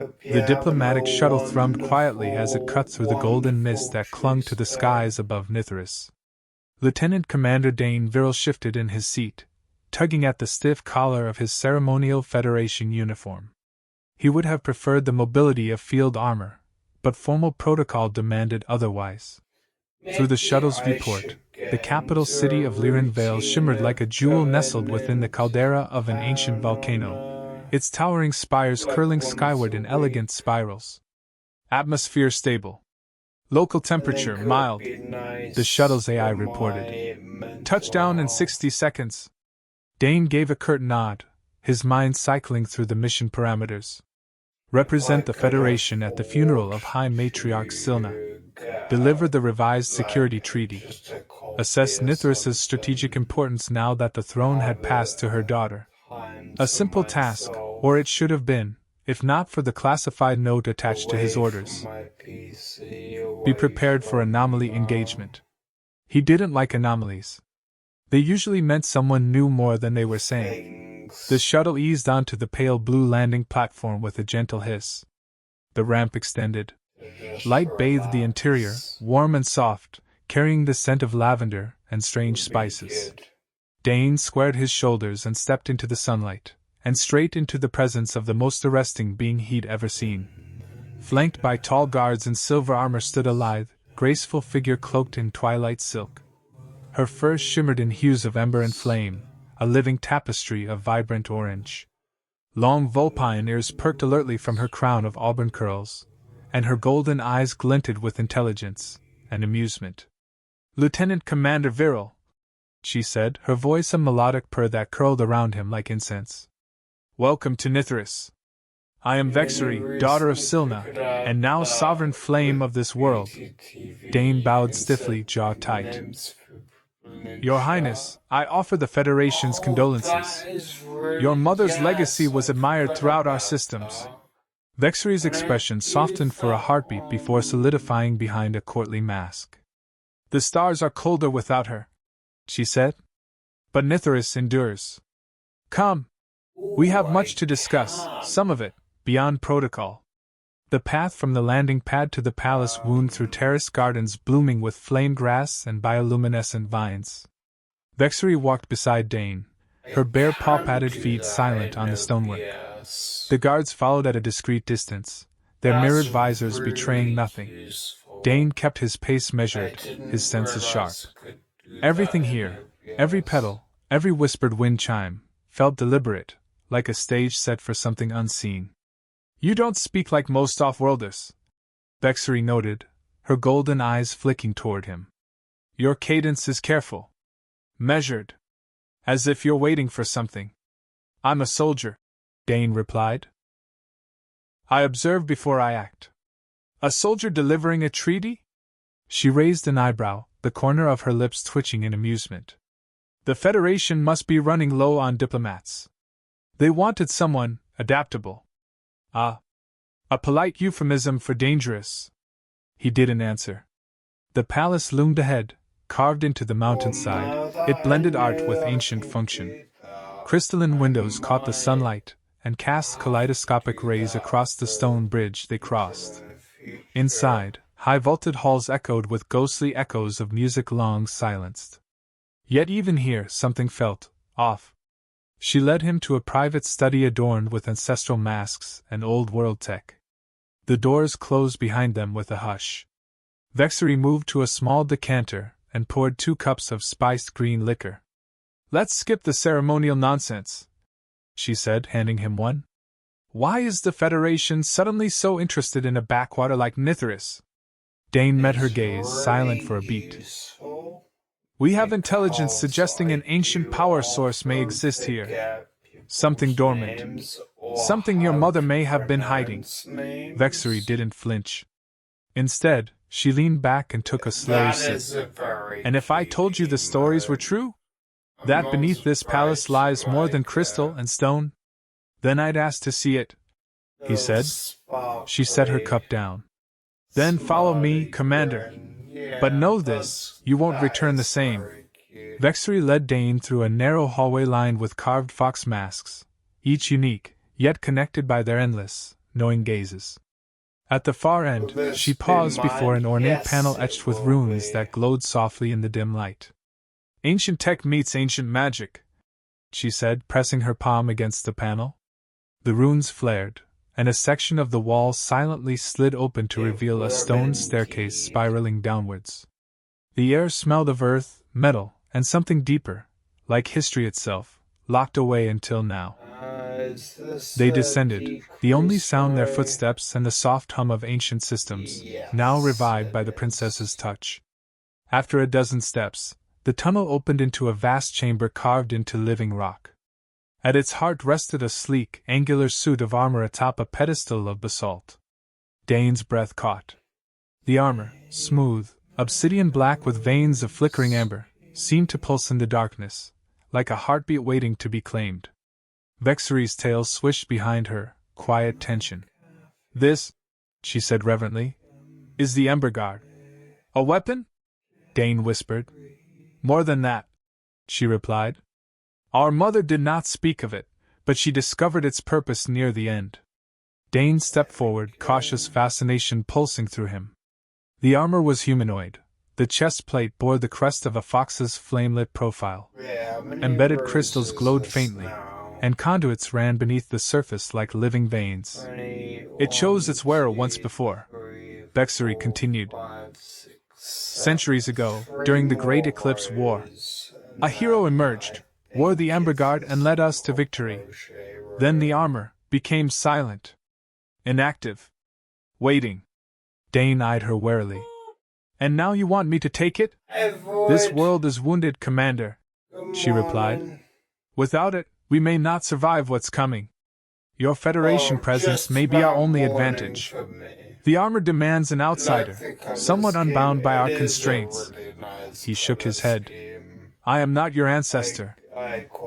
The diplomatic shuttle thrummed quietly as it cut through the golden mist that clung to the skies above Nithris. Lieutenant Commander Dane Viril shifted in his seat, tugging at the stiff collar of his ceremonial Federation uniform. He would have preferred the mobility of field armor, but formal protocol demanded otherwise. Through the shuttle's viewport, the capital city of Liren Vale shimmered like a jewel nestled within the caldera of an ancient volcano, its towering spires curling skyward in elegant spirals. Atmosphere stable. Local temperature mild, the shuttle's AI reported. Touchdown in 60 seconds. Dane gave a curt nod, his mind cycling through the mission parameters. Represent the Federation at the funeral of High Matriarch Silna. Deliver the revised security treaty. Assess Nithris's strategic importance now that the throne had passed to her daughter. A simple task, or it should have been, if not for the classified note attached to his orders. Be prepared for anomaly engagement. He didn't like anomalies. They usually meant someone knew more than they were saying. The shuttle eased onto the pale blue landing platform with a gentle hiss. The ramp extended. Light bathed the interior, warm and soft, carrying the scent of lavender and strange spices. Dane squared his shoulders and stepped into the sunlight, and straight into the presence of the most arresting being he'd ever seen. Flanked by tall guards in silver armor stood a lithe, graceful figure cloaked in twilight silk. Her fur shimmered in hues of ember and flame, a living tapestry of vibrant orange. Long vulpine ears perked alertly from her crown of auburn curls, and her golden eyes glinted with intelligence and amusement. "Lieutenant Commander Viril," she said, her voice a melodic purr that curled around him like incense. "Welcome to Nithris. I am Vexari, daughter of Silna, and now sovereign flame of this world." Dane bowed stiffly, jaw tight. "Your Highness, I offer the Federation's condolences. Your mother's legacy was admired throughout our systems." Vexari's expression softened for a heartbeat before solidifying behind a courtly mask. "The stars are colder without her," she said. "But Nithris endures. Come. We have much to discuss, some of it beyond protocol." The path from the landing pad to the palace wound through terraced gardens blooming with flame grass and bioluminescent vines. Vexari walked beside Dane, her bare paw-padded feet silent on the stonework. The guards followed at a discreet distance, their mirrored visors betraying nothing. Dane kept his pace measured, his senses sharp. Everything here, every petal, every whispered wind chime, felt deliberate, like a stage set for something unseen. "You don't speak like most off-worlders," Vexari noted, her golden eyes flicking toward him. "Your cadence is careful. Measured. As if you're waiting for something." "I'm a soldier," Dane replied. "I observe before I act." "A soldier delivering a treaty?" She raised an eyebrow, the corner of her lips twitching in amusement. "The Federation must be running low on diplomats. They wanted someone adaptable." "Ah. A polite euphemism for dangerous." He didn't answer. The palace loomed ahead, carved into the mountainside. It blended art with ancient function. Crystalline windows caught the sunlight and cast kaleidoscopic rays across the stone bridge they crossed. Inside, high-vaulted halls echoed with ghostly echoes of music long silenced. Yet even here something felt off. She led him to a private study adorned with ancestral masks and old-world tech. The doors closed behind them with a hush. Vexari moved to a small decanter and poured 2 cups of spiced green liquor. "Let's skip the ceremonial nonsense," she said, handing him one. "Why is the Federation suddenly so interested in a backwater like Nithris?" Dane met her gaze, silent for a beat. "We have intelligence suggesting an ancient power source may exist here. Something dormant. Something your mother may have been hiding." Vexari didn't flinch. Instead, she leaned back and took a slow sip. "And if I told you the stories were true? That beneath this palace lies more than crystal and stone? Then I'd ask to see it," he said. She set her cup down. "Then follow me, Commander. But know this, you won't return the same." Vexari led Dane through a narrow hallway lined with carved fox masks, each unique, yet connected by their endless, knowing gazes. At the far end, she paused before an ornate panel etched with runes that glowed softly in the dim light. Ancient tech meets ancient magic, she said, pressing her palm against the panel. The runes flared, and a section of the wall silently slid open to reveal a stone staircase spiraling downwards. The air smelled of earth, metal, and something deeper, like history itself, locked away until now. They descended, the only sound their footsteps and the soft hum of ancient systems, now revived by the princess's touch. After a dozen steps, the tunnel opened into a vast chamber carved into living rock. At its heart rested a sleek, angular suit of armor atop a pedestal of basalt. Dane's breath caught. The armor, smooth, obsidian black with veins of flickering amber, seemed to pulse in the darkness, like a heartbeat waiting to be claimed. Vexori's tail swished behind her, quiet tension. "This," she said reverently, "is the Ember Guard." "A weapon?" Dane whispered. "More than that," she replied. "Our mother did not speak of it, but she discovered its purpose near the end." Dane stepped forward, cautious fascination pulsing through him. The armor was humanoid. The chest plate bore the crest of a fox's flame-lit profile. Embedded crystals glowed faintly, and conduits ran beneath the surface like living veins. "It chose its wearer once before," Vexori continued. "Centuries ago, during the Great Eclipse War, a hero emerged, wore the Ember Guard, and led us to victory. Then the armor became silent, inactive, waiting." Dane eyed her warily. "And now you want me to take it?" "This world is wounded, Commander," she replied. "Without it, we may not survive what's coming. Your Federation presence may be our only advantage. The armor demands an outsider, somewhat unbound by our constraints." He shook his head. "I am not your ancestor.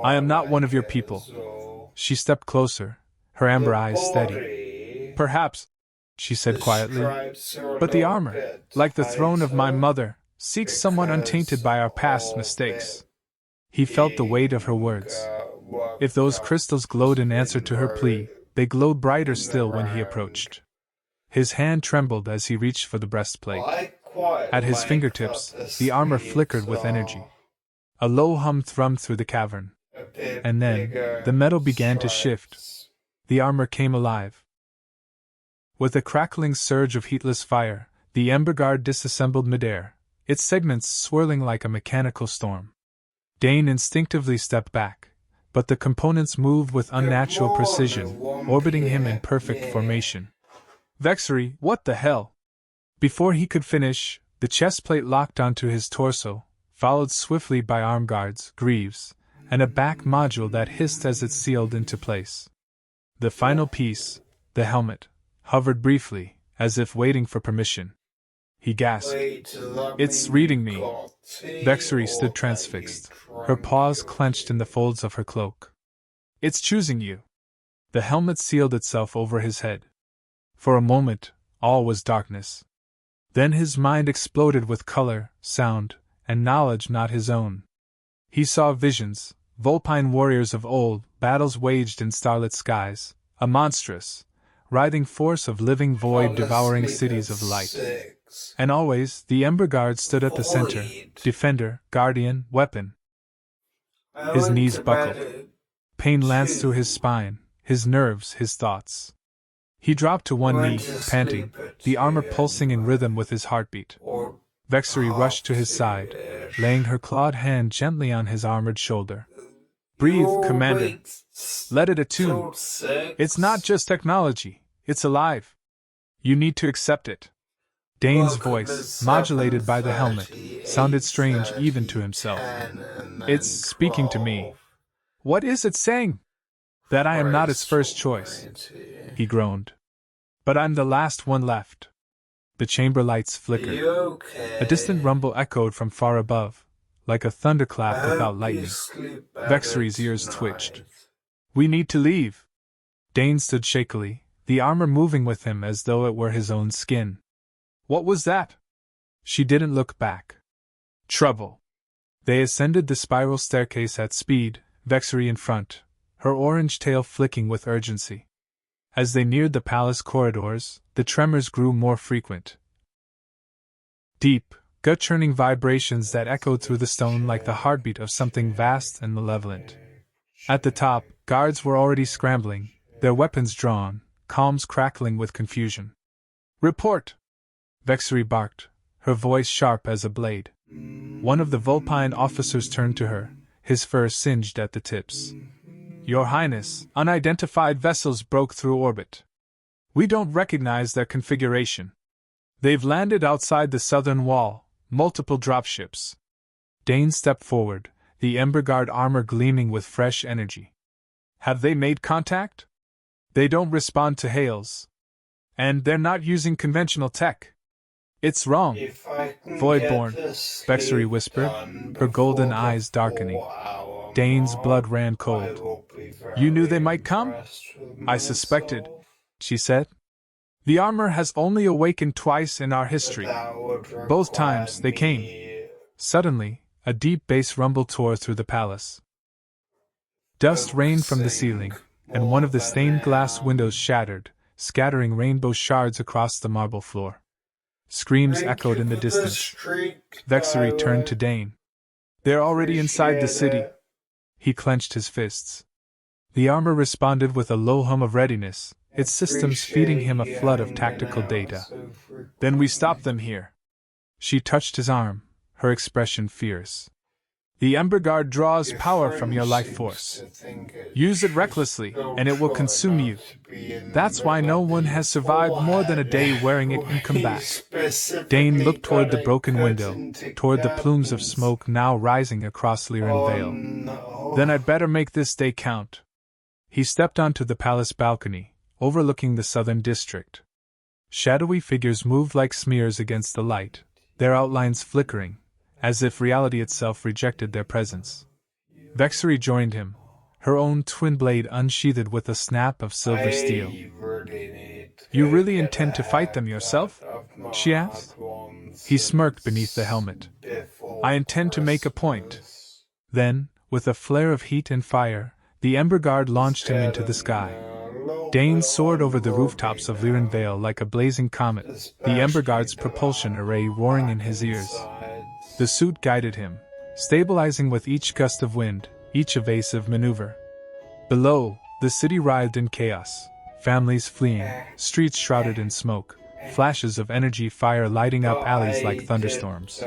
I am not one of your people." She stepped closer, her amber eyes steady. "Perhaps," she said quietly, "but the armor, like the throne of my mother, seeks someone untainted by our past mistakes." He felt the weight of her words. If those crystals glowed in answer to her plea, they glowed brighter still when he approached. His hand trembled as he reached for the breastplate. At his fingertips, the armor flickered with energy. A low hum thrummed through the cavern. And then, the metal began to shift. The armor came alive. With a crackling surge of heatless fire, the Ember Guard disassembled midair, its segments swirling like a mechanical storm. Dane instinctively stepped back, but the components moved with unnatural precision, orbiting him in perfect formation. "Vexori, what the hell?" Before he could finish, the chest plate locked onto his torso, followed swiftly by arm guards, greaves, and a back module that hissed as it sealed into place. The final piece, the helmet, hovered briefly, as if waiting for permission. He gasped. "It's reading me." Vexori stood transfixed, her paws clenched in the folds of her cloak. "It's choosing you." The helmet sealed itself over his head. For a moment, all was darkness. Then his mind exploded with color, sound, and knowledge not his own. He saw visions, vulpine warriors of old, battles waged in starlit skies, a monstrous, writhing force of living void devouring cities of light. And always, the Ember Guard stood at the center, defender, guardian, weapon. His knees buckled. Pain lanced through his spine, his nerves, his thoughts. He dropped to one knee, panting, the armor pulsing in rhythm with his heartbeat. Vexori rushed to his side, laying her clawed hand gently on his armored shoulder. "Breathe, Commander. Let it attune. It's not just technology, it's alive. You need to accept it." Dane's voice, modulated by the helmet, sounded strange even to himself. "It's speaking to me." "What is it saying?" "That I am not its first choice," he groaned. "But I'm the last one left." The chamber lights flickered. A distant rumble echoed from far above, like a thunderclap without lightning. Vexori's ears twitched. "We need to leave." Dane stood shakily, the armor moving with him as though it were his own skin. "What was that?" She didn't look back. Trouble. They ascended the spiral staircase at speed, Vexori in front, her orange tail flicking with urgency. As they neared the palace corridors, the tremors grew more frequent. Deep, gut-churning vibrations that echoed through the stone like the heartbeat of something vast and malevolent. At the top, guards were already scrambling, their weapons drawn, palms crackling with confusion. "Report!" Vexery barked, her voice sharp as a blade. One of the Vulpine officers turned to her, his fur singed at the tips. "Your Highness, unidentified vessels broke through orbit. We don't recognize their configuration. They've landed outside the southern wall, multiple dropships." Dane stepped forward, the Emberguard armor gleaming with fresh energy. "Have they made contact? They don't respond to hails. And they're not using conventional tech." "It's wrong." "Voidborn," Vexery whispered, her golden eyes darkening. Dane's blood ran cold. "You knew they might come?" "I suspected," she said. "The armor has only awakened twice in our history. Both times they came." Suddenly, a deep bass rumble tore through the palace. Dust rained from the ceiling, and one of the stained glass windows shattered, scattering rainbow shards across the marble floor. Screams echoed in the distance. Vexery turned to Dane. "They're already inside the city." He clenched his fists. The armor responded with a low hum of readiness, its systems feeding him a flood of tactical data. "Then we stop them here." She touched his arm, her expression fierce. "The Emberguard draws power from your life force. Use it recklessly, and it will consume you. That's why no one has survived more than a day wearing it in combat." Dane looked toward the broken window, toward the plumes of smoke now rising across Lyran Vale. "Then I'd better make this day count." He stepped onto the palace balcony, overlooking the southern district. Shadowy figures moved like smears against the light, their outlines flickering, as if reality itself rejected their presence. Vexery joined him, her own twin blade unsheathed with a snap of silver steel. "You really intend to fight them yourself?" she asked. He smirked beneath the helmet. "I intend to make a point." Then, with a flare of heat and fire, the Emberguard launched him into the sky. Dane soared over the rooftops of Lyran Vale like a blazing comet, the Emberguard's propulsion array roaring in his ears. The suit guided him, stabilizing with each gust of wind, each evasive maneuver. Below, the city writhed in chaos, families fleeing, streets shrouded in smoke, flashes of energy fire lighting up alleys like thunderstorms.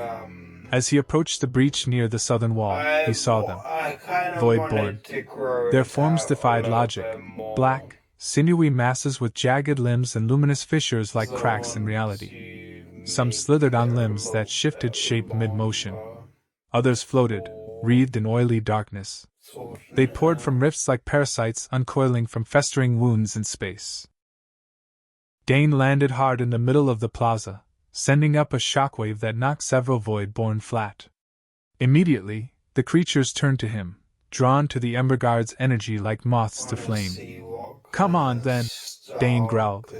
As he approached the breach near the southern wall, he saw them. Voidborn. Their forms defied logic, black, sinewy masses with jagged limbs and luminous fissures like cracks in reality. Some slithered on limbs that shifted shape mid-motion. Others floated, wreathed in oily darkness. They poured from rifts like parasites uncoiling from festering wounds in space. Dane landed hard in the middle of the plaza, sending up a shockwave that knocked several Voidborn flat. Immediately, the creatures turned to him, drawn to the Emberguard's energy like moths to flame. "Come on, then," Dane growled.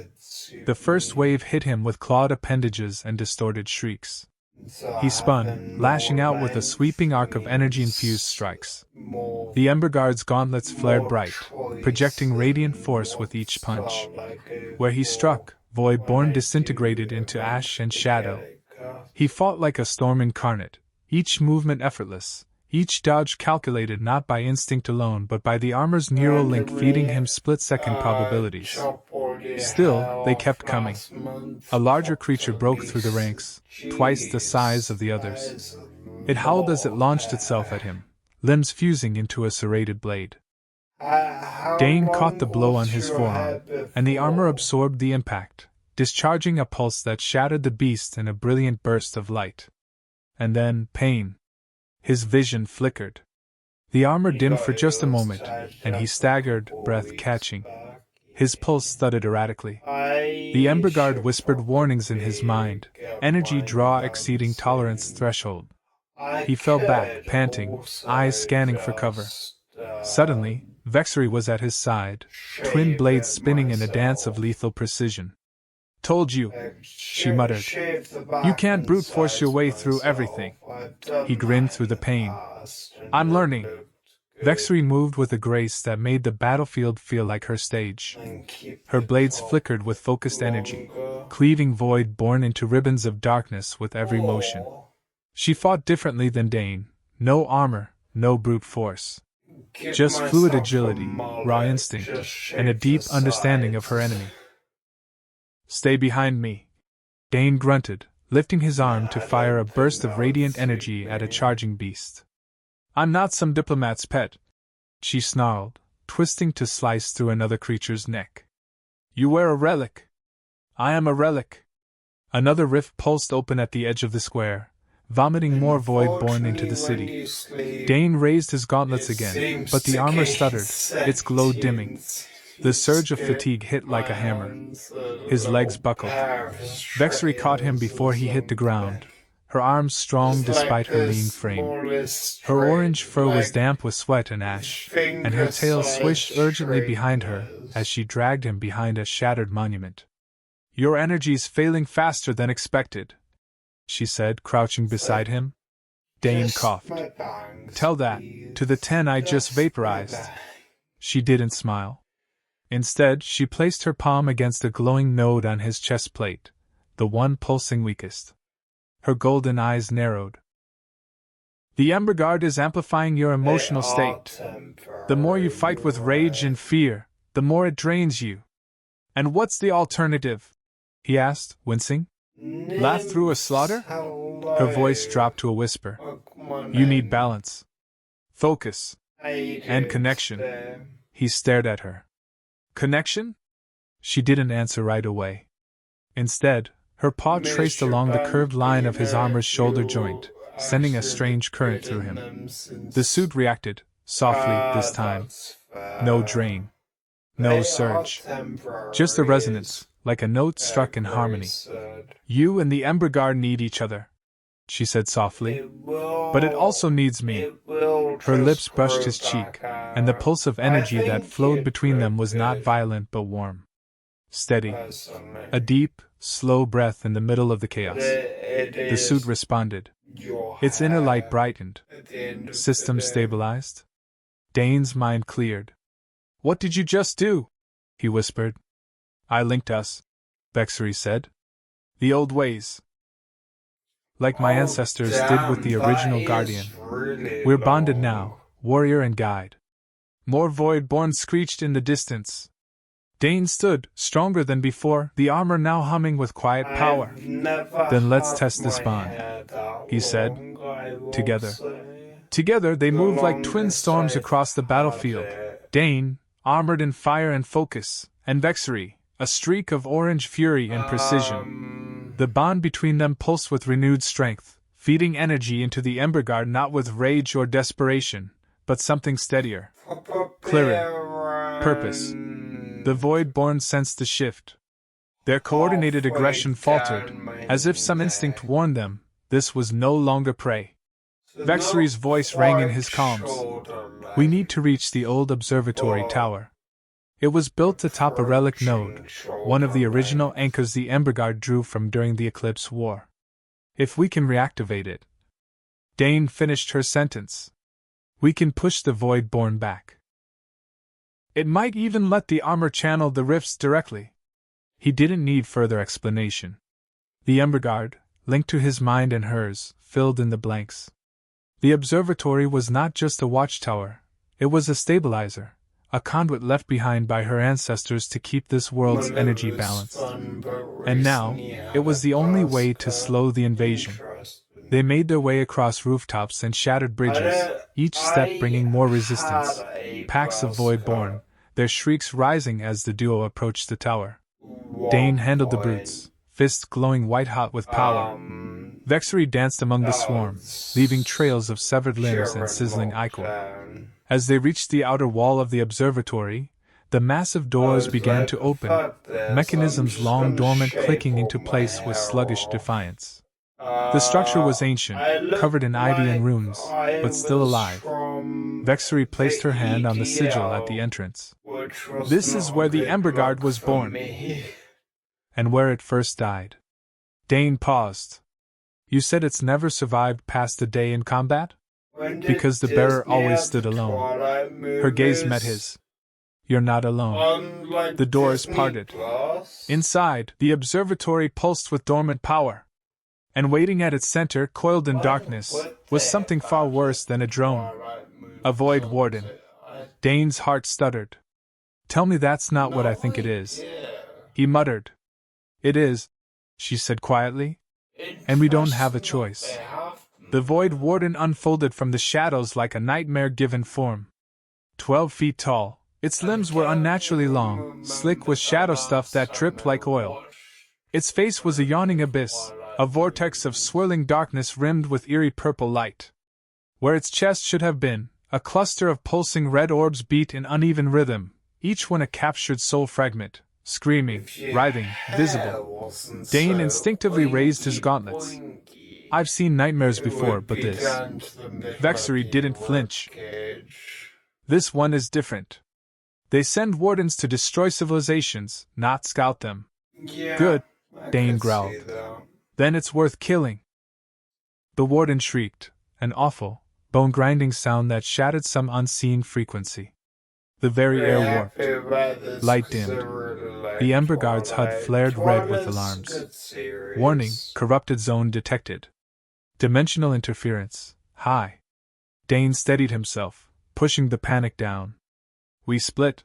The first wave hit him with clawed appendages and distorted shrieks. He spun, lashing out with a sweeping arc of energy-infused strikes. The Emberguard's gauntlets flared bright, projecting radiant force with each punch. Where he struck, Voidborn disintegrated into ash and shadow. He fought like a storm incarnate, each movement effortless, each dodge calculated not by instinct alone but by the armor's neural link feeding him split-second probabilities. Still, they kept coming. A larger creature broke through the ranks, twice the size of the others. It howled as it launched itself at him, limbs fusing into a serrated blade. Dane caught the blow on his forearm, and the armor absorbed the impact, discharging a pulse that shattered the beast in a brilliant burst of light. And then, pain. His vision flickered. The armor dimmed for just a moment, and he staggered, breath catching. His pulse thudded erratically. The Emberguard whispered warnings in his mind, energy draw exceeding tolerance threshold. He fell back, panting, eyes scanning for cover. Suddenly, Vexery was at his side, twin blades spinning in a dance of lethal precision. "Told you," she muttered. "You can't brute force your way through everything." He grinned through the pain. "I'm learning." Vexry moved with a grace that made the battlefield feel like her stage. Her blades flickered with focused energy, cleaving void born into ribbons of darkness with every motion. She fought differently than Dane, no armor, no brute force. Just fluid agility, raw instinct, and a deep understanding of her enemy. "Stay behind me," Dane grunted, lifting his arm to fire a burst of radiant energy at a charging beast. "I'm not some diplomat's pet," she snarled, twisting to slice through another creature's neck. "You wear a relic. I am a relic." Another rift pulsed open at the edge of the square, vomiting more void born into the city. Dane raised his gauntlets again, but the armor stuttered, its glow dimming. The surge of fatigue hit like a hammer. His legs buckled. Vexry caught him before he hit the ground, her arms strong despite her lean frame. Her orange fur was damp with sweat and ash, and her tail swished urgently behind her as she dragged him behind a shattered monument. "Your energy's failing faster than expected," she said, crouching beside him. Dane coughed. "Tell that to the 10 I just vaporized." She didn't smile. Instead, she placed her palm against a glowing node on his chest plate, the one pulsing weakest. Her golden eyes narrowed. "The Ember Guard is amplifying your emotional state. The more you fight with rage and fear, the more it drains you." "And what's the alternative?" he asked, wincing. "Laugh through a slaughter?" Her voice dropped to a whisper. "You need balance, focus, and connection." He stared at her. "Connection?" She didn't answer right away. Instead, her paw traced along the curved line of his armor's shoulder joint, sending a strange current through him. The suit reacted, softly this time. No drain. No surge. Just a resonance, like a note struck in harmony. "You and the Ember Guard need each other," she said softly. "But it also needs me." Her lips brushed his cheek, and the pulse of energy that flowed between them was not violent but warm. Steady. A deep, slow breath in the middle of the chaos. The suit responded. Its inner light brightened. System stabilized. Dane's mind cleared. "What did you just do?" he whispered. "I linked us," Vexry said. "The old ways. Like my ancestors did with the original Guardian. We're bonded now, warrior and guide." More void-born screeched in the distance. Dane stood, stronger than before, the armor now humming with quiet power. "Then let's test this bond," he said. Together. Together they moved like twin storms across the battlefield. Dane, armored in fire and focus, and Vexry, a streak of orange fury and precision. The bond between them pulsed with renewed strength, feeding energy into the Ember Guard not with rage or desperation, but something steadier, clearer, purpose. The Void-born sensed the shift. Their coordinated aggression faltered, as if some instinct warned them, this was no longer prey. Vexry's voice rang in his calms. "We need to reach the old observatory tower." It was built atop a relic node, one of the original anchors the Ember Guard drew from during the Eclipse War. "If we can reactivate it," Dane finished her sentence, "we can push the Void-born back. It might even let the armor channel the rifts directly." He didn't need further explanation. The Ember Guard, linked to his mind and hers, filled in the blanks. The observatory was not just a watchtower, it was a stabilizer, a conduit left behind by her ancestors to keep this world's energy balanced. And now, it was the only way to slow the invasion. They made their way across rooftops and shattered bridges, each step bringing more resistance. Packs of Void-born, their shrieks rising as the duo approached the tower. Dane handled the brutes, fists glowing white-hot with power. Vexry danced among the swarm, leaving trails of severed limbs and sizzling ichor. As they reached the outer wall of the observatory, the massive doors began to open, mechanisms long dormant clicking into place with sluggish defiance. The structure was ancient, covered in ivy and runes, but still alive. Vexry placed her hand on the sigil at the entrance. "This is where the Ember Guard was born." "And where it first died." Dane paused. "You said it's never survived past a day in combat?" Because the bearer always stood alone. Her gaze met his. You're not alone. The doors parted. Inside, the observatory pulsed with dormant power. And waiting at its center, coiled in darkness, was something far worse than a drone. A void warden. Dane's heart stuttered. Tell me that's not what I think it is. He muttered. It is, she said quietly. And we don't have a choice. The void warden unfolded from the shadows like a nightmare-given form. 12 feet tall, its limbs were unnaturally long, slick with shadow stuff that dripped like oil. Its face was a yawning abyss, a vortex of swirling darkness rimmed with eerie purple light. Where its chest should have been, a cluster of pulsing red orbs beat in uneven rhythm, each one a captured soul fragment, screaming, writhing, visible. Dane instinctively raised his gauntlets. I've seen nightmares before, but this. Vexery didn't flinch. This one is different. They send wardens to destroy civilizations, not scout them. Good, Dane growled. Then it's worth killing. The warden shrieked, an awful, bone-grinding sound that shattered some unseen frequency. The very air warped. Light dimmed. The Ember Guard's HUD flared red with alarms. Warning, corrupted zone detected. Dimensional interference, high. Dane steadied himself, pushing the panic down. We split,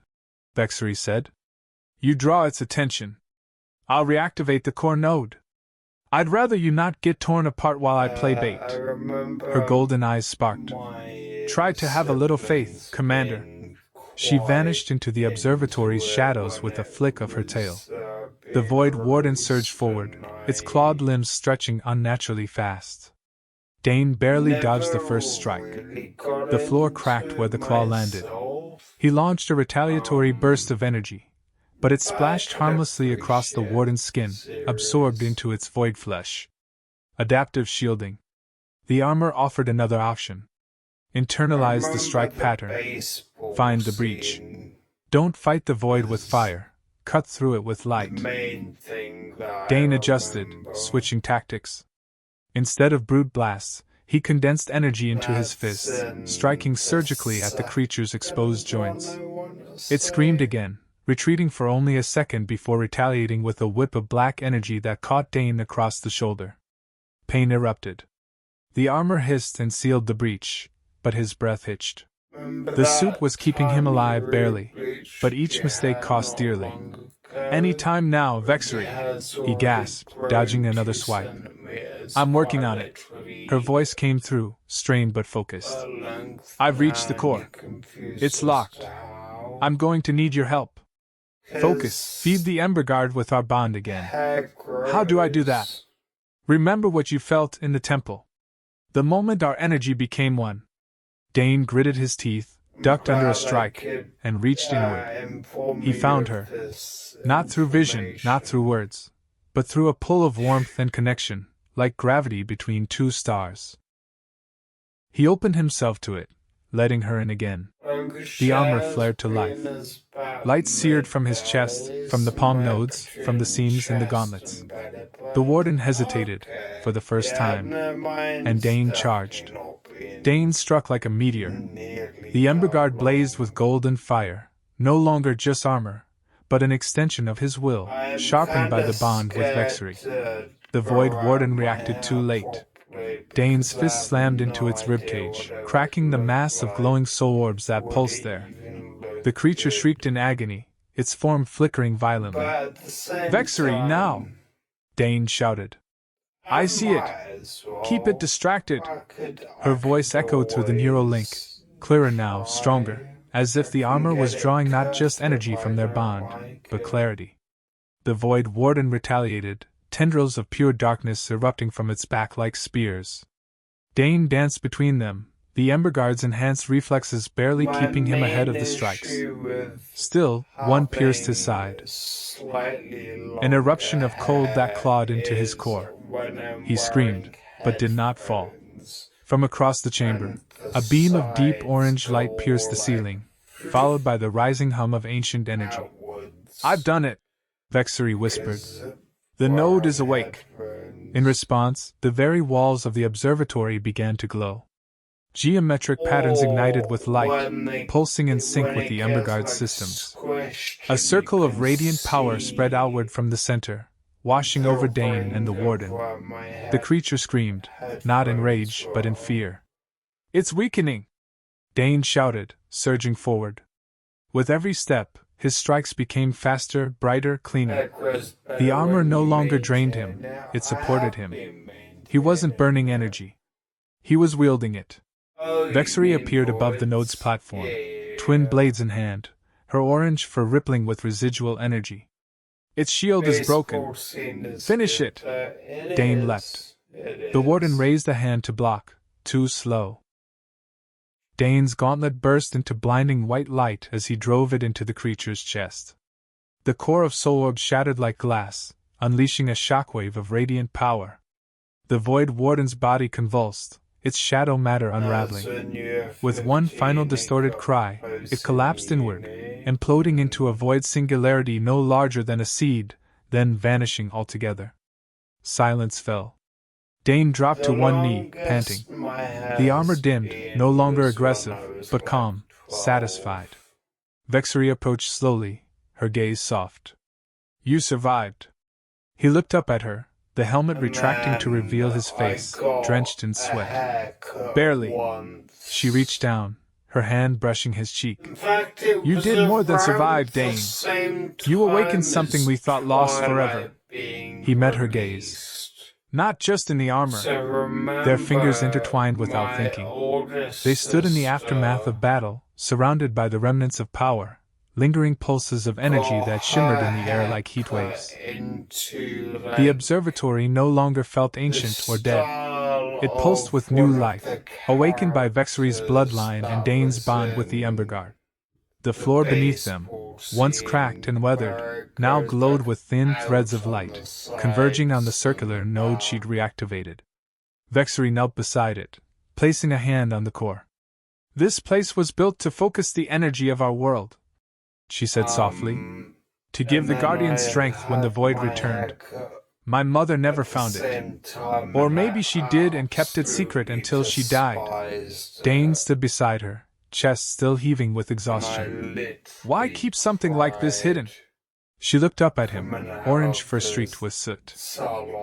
Vexery said. You draw its attention. I'll reactivate the core node. I'd rather you not get torn apart while I play bait. Her golden eyes sparked. Try to have a little faith, Commander. She vanished into the observatory's shadows with a flick of her tail. The void warden surged forward, its clawed limbs stretching unnaturally fast. Dane barely dodged the first strike. The floor cracked where the claw landed. He launched a retaliatory burst of energy, but it splashed harmlessly across the warden's skin, absorbed into its void flesh. Adaptive shielding. The armor offered another option. Internalize the strike pattern. Find the breach. Don't fight the void with fire. Cut through it with light. Dane adjusted, switching tactics. Instead of brute blasts, he condensed energy into his fists, striking surgically at the creature's exposed joints. It screamed again, retreating for only a second before retaliating with a whip of black energy that caught Dane across the shoulder. Pain erupted. The armor hissed and sealed the breach, but his breath hitched. The suit was keeping him alive barely, but each mistake cost dearly. Any time now, Vexery, he gasped, dodging another swipe. I'm working on it. Her voice came through, strained but focused. I've reached the core. It's locked. I'm going to need your help. Focus, feed the Ember Guard with our bond again. How do I do that? Remember what you felt in the temple. The moment our energy became one. Dane gritted his teeth, ducked under a strike, and reached inward. He found her. Not through vision, not through words, but through a pull of warmth and connection, like gravity between two stars. He opened himself to it, letting her in again. The armor flared to life. Light seared from his chest, from the palm nodes, from the seams in the gauntlets. The warden hesitated, for the first time, and Dane charged. Dane struck like a meteor. The Ember Guard blazed with golden fire, no longer just armor, but an extension of his will, sharpened by the bond with Vexery. The Void Warden reacted too late. Dane's fist slammed into its ribcage, cracking the mass of glowing soul orbs that pulsed there. The creature shrieked in agony, its form flickering violently. Vexery, now! Dane shouted. I see it! Keep it distracted! Her voice echoed through the neural link, clearer now, stronger, as if the armor was drawing not just energy from their bond, but clarity. The Void Warden retaliated, tendrils of pure darkness erupting from its back like spears. Dane danced between them, the Ember Guard's enhanced reflexes barely keeping him ahead of the strikes. Still, one pierced his side. An eruption of cold that clawed into his core. He screamed, but did not fall. From across the chamber, a beam of deep orange light pierced the ceiling, followed by the rising hum of ancient energy. I've done it, Vexery whispered. The node is awake. In response, the very walls of the observatory began to glow. Geometric patterns ignited with light, pulsing in sync with it the gets Emberguard's like systems. squished A and you circle of can radiant power spread outward from the center, washing over Dane and the warden. The creature screamed, not in rage but in fear. "It's weakening!" Dane shouted, surging forward. With every step, his strikes became faster, brighter, cleaner. The armor no longer drained him, it supported him. He wasn't burning energy. He was wielding it. Vexery appeared above the node's platform, twin blades in hand, her orange fur rippling with residual energy. "Its shield is broken. Finish it!" Dane leapt. The warden raised a hand to block, too slow. Dane's gauntlet burst into blinding white light as he drove it into the creature's chest. The core of Soul Orb shattered like glass, unleashing a shockwave of radiant power. The Void Warden's body convulsed, its shadow matter unraveling. With one final distorted cry, it collapsed inward, imploding into a void singularity no larger than a seed, then vanishing altogether. Silence fell. Dane dropped to one knee, panting. The armor dimmed, no longer aggressive, but calm, satisfied. Vexery approached slowly, her gaze soft. "You survived." He looked up at her, the helmet retracting to reveal his face, drenched in sweat. "Barely." She reached down, her hand brushing his cheek. "You did more than survive, Dane. You awakened something we thought lost forever." He met her gaze. "Not just in the armor." Their fingers intertwined without thinking. They stood in the aftermath of battle, surrounded by the remnants of power, lingering pulses of energy that shimmered in the air like heat waves. The observatory no longer felt ancient or dead. It pulsed with new life, awakened by Vexery's bloodline and Dane's bond with the Emberguard. The floor beneath them, once cracked and weathered, now glowed with thin threads of light, converging on the circular node she'd reactivated. Vexery knelt beside it, placing a hand on the core. "This place was built to focus the energy of our world," she said softly, "to give the Guardian strength when the void returned. My mother never found it. Or maybe she did and kept it secret until she died." Dane stood beside her, chest still heaving with exhaustion. "Why keep something like this hidden?" She looked up at him, orange fur streaked with soot.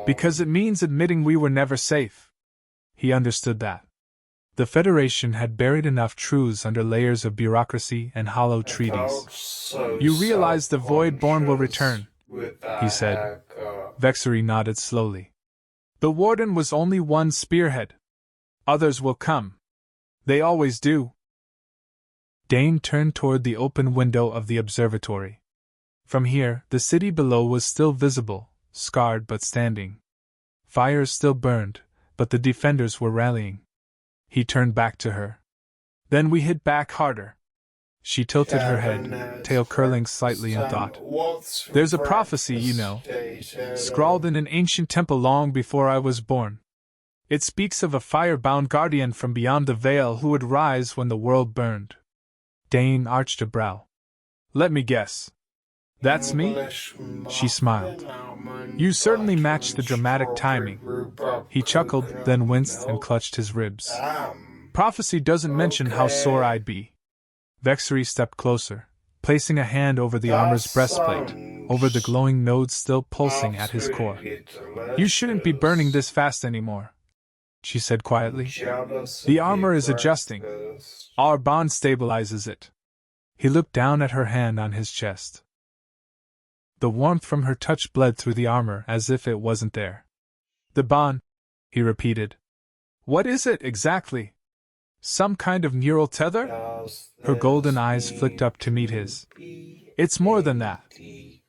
"Because it means admitting we were never safe." He understood that. The Federation had buried enough truths under layers of bureaucracy and hollow treaties. "You realize the Void-born will return," he said. Vexery nodded slowly. "The Warden was only one spearhead. Others will come. They always do." Dane turned toward the open window of the observatory. From here, the city below was still visible, scarred but standing. Fires still burned, but the defenders were rallying. He turned back to her. "Then we hit back harder." She tilted her head, tail curling slightly in thought. "There's a prophecy, you know, scrawled in an ancient temple long before I was born. It speaks of a fire-bound guardian from beyond the veil who would rise when the world burned." Dane arched a brow. "Let me guess. That's me?" She smiled. "You certainly match the dramatic timing." He chuckled, then winced and clutched his ribs. "Prophecy doesn't mention how sore I'd be." Vexery stepped closer, placing a hand over the armor's breastplate, over the glowing node still pulsing at his core. "You shouldn't be burning this fast anymore," she said quietly. "The armor is adjusting. Our bond stabilizes it." He looked down at her hand on his chest. The warmth from her touch bled through the armor as if it wasn't there. "The bond," he repeated. "What is it, exactly? Some kind of neural tether?" Her golden eyes flicked up to meet his. "It's more than that.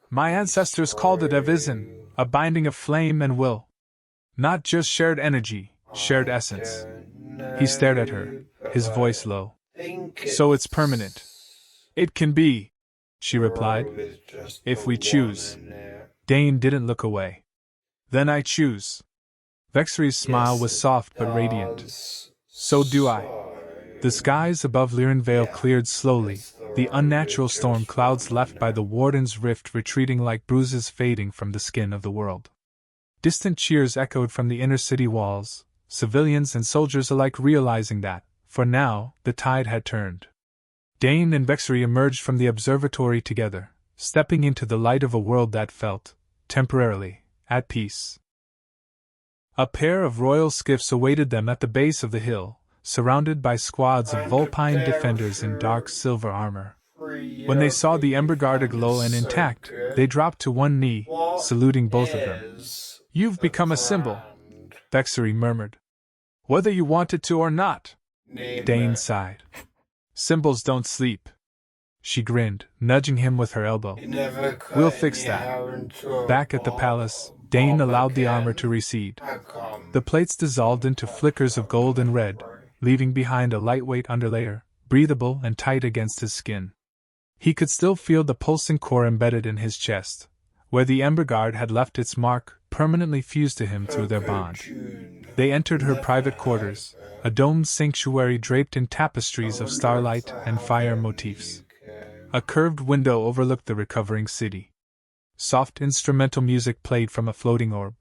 My ancestors called it a vision, a binding of flame and will. Not just shared energy, shared essence." He stared at her, his voice low. "So it's permanent?" "It can be," she replied, "if we choose." Dane didn't look away. "Then I choose." Vexery's smile was soft but radiant. "So do I." The skies above Liren Vale cleared slowly, the unnatural storm clouds left by the Warden's rift retreating like bruises fading from the skin of the world. Distant cheers echoed from the inner city walls, civilians and soldiers alike realizing that, for now, the tide had turned. Dane and Bexary emerged from the observatory together, stepping into the light of a world that felt, temporarily, at peace. A pair of royal skiffs awaited them at the base of the hill, surrounded by squads of vulpine defenders in dark silver armor. When they saw the Ember Guard aglow and intact, they dropped to one knee, saluting both of them. "You've become a symbol," Bexary murmured. "Whether you wanted to or not," Dane sighed. "Symbols don't sleep." She grinned, nudging him with her elbow. "We'll fix that." Back at the palace, Dane allowed the armor to recede. The plates dissolved into flickers of gold and red, leaving behind a lightweight underlayer, breathable and tight against his skin. He could still feel the pulsing core embedded in his chest, where the Ember Guard had left its mark, permanently fused to him through their bond. They entered her private quarters, a domed sanctuary draped in tapestries of starlight and fire motifs. A curved window overlooked the recovering city. Soft instrumental music played from a floating orb.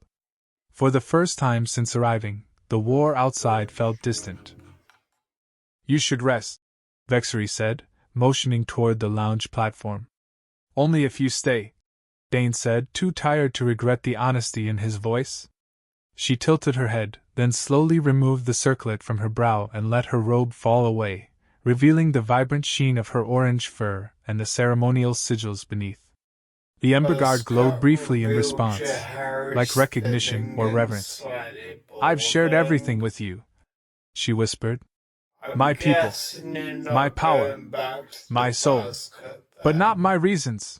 For the first time since arriving, the war outside felt distant. "You should rest," Bexary said, motioning toward the lounge platform. "Only if you stay," Dane said, too tired to regret the honesty in his voice. She tilted her head, then slowly removed the circlet from her brow and let her robe fall away, revealing the vibrant sheen of her orange fur and the ceremonial sigils beneath. The Ember Guard glowed briefly in response, like recognition or reverence. "I've shared everything with you," she whispered. "My people, my power, my soul, but not my reasons."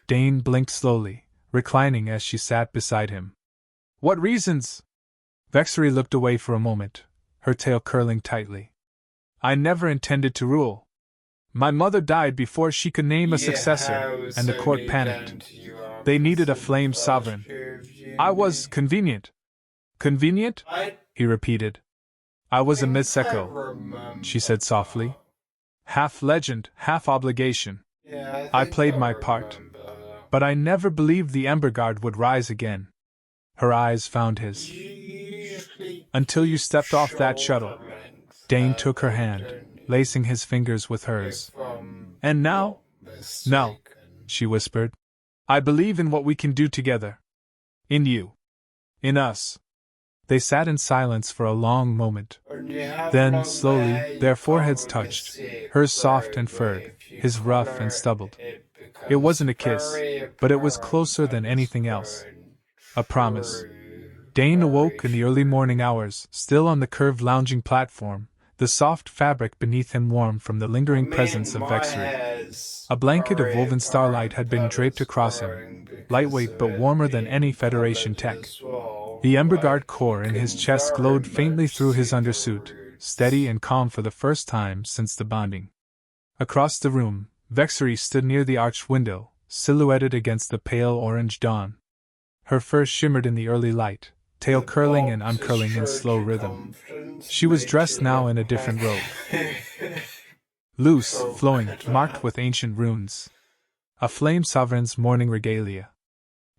Dane blinked slowly, reclining as she sat beside him. "What reasons?" Bexary looked away for a moment, her tail curling tightly. "I never intended to rule. My mother died before she could name a successor, and the court panicked. They needed a flame sovereign. I was convenient." "Convenient?" he repeated. "I was a Miseko," she said softly. "Half legend, half obligation. I played my part. But I never believed the Ember Guard would rise again." Her eyes found his. "Until you stepped off that shuttle." Dane took her hand, lacing his fingers with hers. "And now?" "No," she whispered. "I believe in what we can do together. In you. In us." They sat in silence for a long moment. Then, slowly, their foreheads touched, hers soft and furred, his rough and stubbled. It wasn't a kiss, but it was closer than anything else. A promise. Dane awoke in the early morning hours, still on the curved lounging platform, the soft fabric beneath him warm from the lingering presence of Bexary. A blanket of woven starlight had been draped across him, lightweight but warmer than any Federation tech. The Ember Guard core in his chest glowed faintly through his undersuit, steady and calm for the first time since the bonding. Across the room, Bexary stood near the arched window, silhouetted against the pale orange dawn. Her fur shimmered in the early light, tail curling and uncurling in slow rhythm. She was dressed now in a different robe. Loose, flowing, marked with ancient runes. A flame sovereign's morning regalia.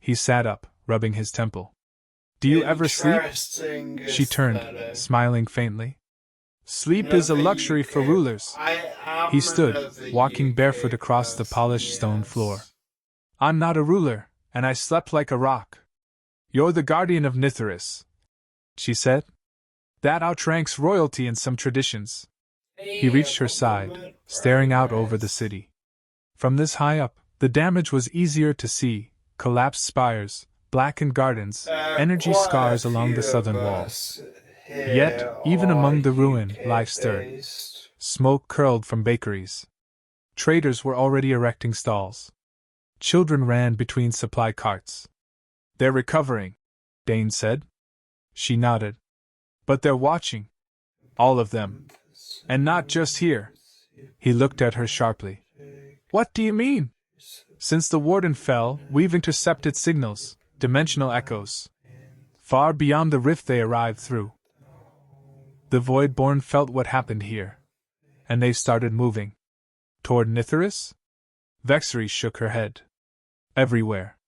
He sat up, rubbing his temple. "Do you ever sleep?" She turned, smiling faintly. "Sleep is a luxury for rulers." He stood, walking barefoot across the polished stone floor. "I'm not a ruler, and I slept like a rock." "You're the guardian of Nithris," she said. "That outranks royalty in some traditions." He reached her side, staring out over the city. From this high up, the damage was easier to see: collapsed spires, blackened gardens, energy scars along the southern wall. Yet, even among the ruin, life stirred. Smoke curled from bakeries. Traders were already erecting stalls. Children ran between supply carts. "They're recovering," Dane said. She nodded. "But they're watching. All of them. And not just here." He looked at her sharply. "What do you mean?" "Since the Warden fell, we've intercepted signals, dimensional echoes. Far beyond the rift they arrived through. The Voidborn felt what happened here. And they started moving. Toward Nithris?" Vexary shook her head. "Everywhere.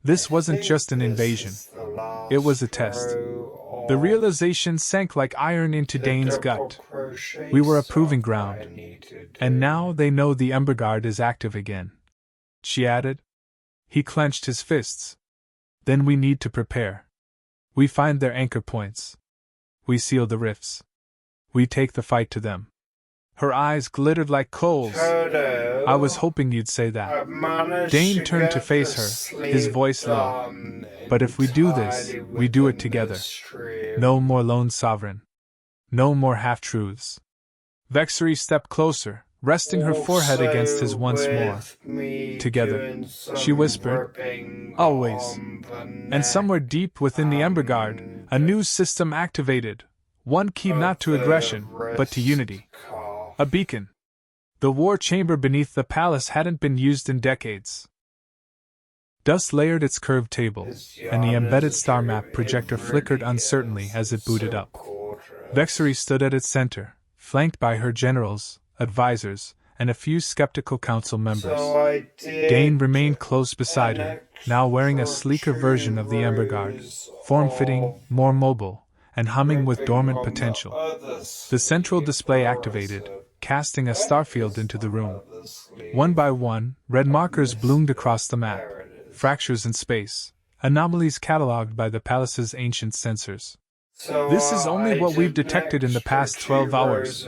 This wasn't just an invasion. It was a test." The realization sank like iron into Dane's gut. We were a proving ground. And now they know the Ember Guard is active again. She added. He clenched his fists. Then we need to prepare. We find their anchor points. We seal the rifts. We take the fight to them. Her eyes glittered like coals. Toto, I was hoping you'd say that. I've managed Dane to turned to get face the her, his sleep voice low. done But if we do this, entirely we do it within together. the stream. No more lone sovereign. No more half-truths. Vexery stepped closer, resting her forehead against his once more. Together, she whispered. Always. And somewhere deep within the Ember Guard, a new system activated. One key not to aggression, but to unity. A beacon. The war chamber beneath the palace hadn't been used in decades. Dust layered its curved table, and the embedded star map projector flickered uncertainly as it booted up. Vexery stood at its center, flanked by her generals, advisors, and a few skeptical council members. Dane remained close beside her, now wearing a sleeker version of the Ember Guard, form-fitting, more mobile, and humming with dormant potential. The central display activated, casting a starfield into the room. One by one, red markers bloomed across the map, fractures in space, anomalies catalogued by the palace's ancient sensors. This is only what we've detected in the past 12 hours,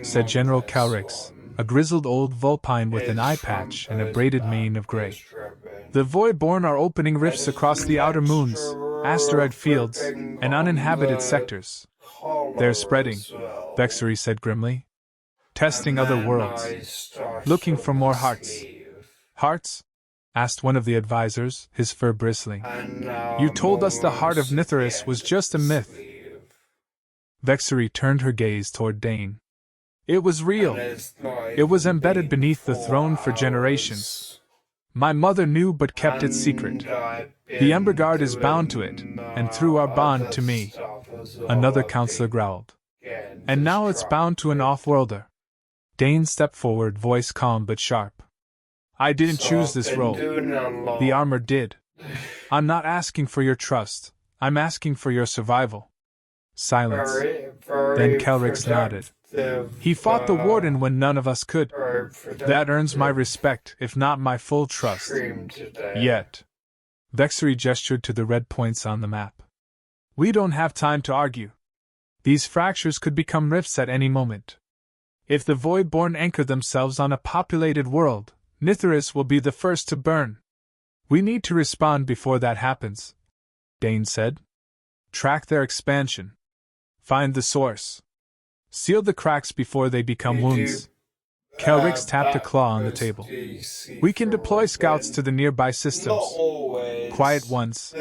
said General Calrix, a grizzled old vulpine with an eye patch and a braided mane of gray. The Voidborn are opening rifts across the outer moons, asteroid fields, and uninhabited sectors. They're spreading, Vexery said grimly. Testing other worlds. Looking for more hearts. Hearts? Asked one of the advisors, his fur bristling. You told us the heart of Nithris was just a myth. Vexery turned her gaze toward Dane. It was real. It was embedded beneath the throne for generations. My mother knew but kept it secret. The Ember Guard is bound to it, and through our bond to me. Another counselor growled. And now it's bound to an off-worlder. Dane stepped forward, voice calm but sharp. I didn't choose this role. The armor did. I'm not asking for your trust. I'm asking for your survival. Silence. Then Kelrix nodded. He fought the Warden when none of us could. That earns my respect, if not my full trust. Yet. Vexery gestured to the red points on the map. We don't have time to argue. These fractures could become rifts at any moment. If the Voidborn anchor themselves on a populated world, Nithris will be the first to burn. We need to respond before that happens, Dane said. Track their expansion. Find the source. Seal the cracks before they become wounds. Kelrix tapped a claw on the table. We can deploy scouts to the nearby systems. Quiet ones.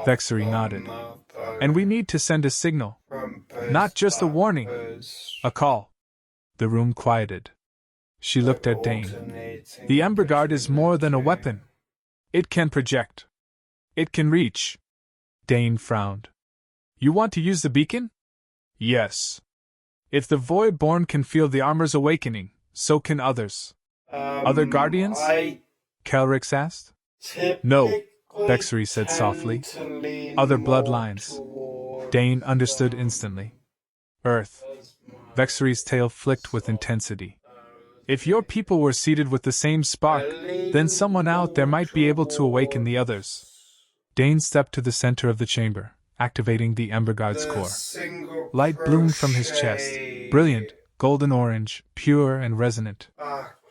Vexery nodded. And we need to send a signal. Not just a warning. A call. The room quieted. She looked at Dane. The Ember Guard is more than a weapon. It can project. It can reach. Dane frowned. You want to use the beacon? Yes. If the Voidborn can feel the armor's awakening, so can others. Other Guardians? Kelrix asked. No, Vexery said softly. Other bloodlines. Dane understood instantly. Earth. Vexery's tail flicked with intensity. If your people were seeded with the same spark, then someone out there might be able to awaken the others. Dane stepped to the center of the chamber, activating the Ember Guard's core. Light bloomed from his chest, brilliant, golden orange, pure and resonant.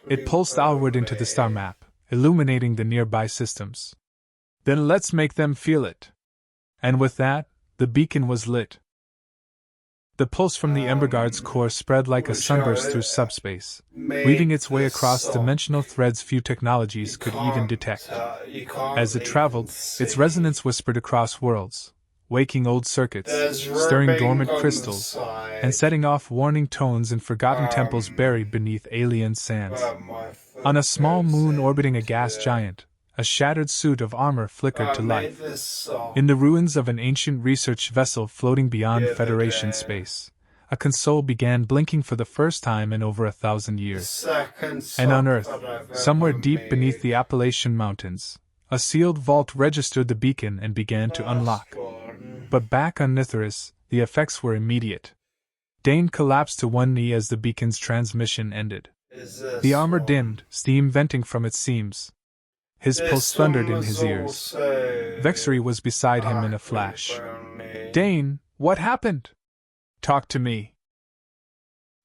It pulsed outward into the star map, illuminating the nearby systems. Then let's make them feel it. And with that, the beacon was lit. The pulse from the Ember Guard's core spread like a sunburst through subspace, weaving its way across dimensional threads few technologies could even detect. As it traveled, its resonance whispered across worlds, waking old circuits, stirring dormant crystals, and setting off warning tones in forgotten temples buried beneath alien sands. On a small moon orbiting a gas giant, a shattered suit of armor flickered to life. In the ruins of an ancient research vessel floating beyond Federation space, a console began blinking for the first time in over 1,000 years. And on Earth, somewhere deep beneath the Appalachian Mountains, a sealed vault registered the beacon and began to unlock. But back on Nithris, the effects were immediate. Dane collapsed to one knee as the beacon's transmission ended. Is this The armor one? dimmed, steam venting from its seams. His pulse This one thundered in was his ears. also Vexery was beside him in a dark flash. brownie. Dane, what happened? Talk to me.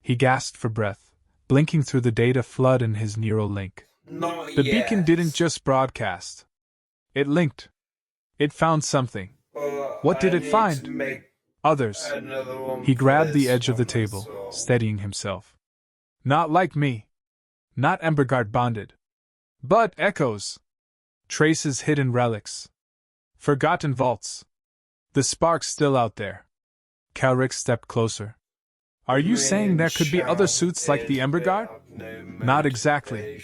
He gasped for breath, blinking through the data flood in his neural link. Not The yet. beacon didn't just broadcast. It linked. It found something. But What did I it need find? to make Others. another one He for grabbed the this edge of the one table, as well. steadying himself. Not like me. Not Emberguard bonded. But echoes. Traces hidden relics. Forgotten vaults. The spark's still out there. Calric stepped closer. Are you saying there could be other suits like the Emberguard? Not exactly,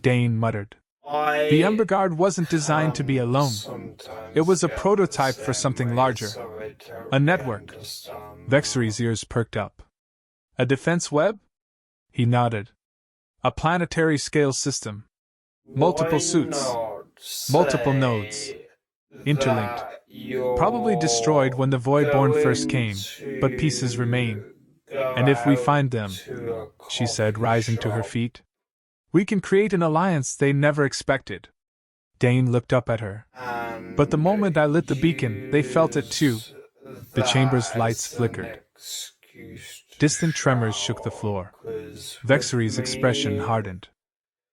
Dane muttered. The Emberguard wasn't designed to be alone. It was a prototype for something larger. A network. Vexery's ears perked up. A defense web? He nodded. A planetary scale system. Multiple suits. Multiple nodes. Interlinked. Probably destroyed when the Voidborn first came, but pieces remain. And if we find them, she said, rising to her feet, we can create an alliance they never expected. Dane looked up at her. But the moment I lit the beacon, they felt it too. The chamber's lights flickered. Distant tremors shook the floor. Vexery's expression hardened.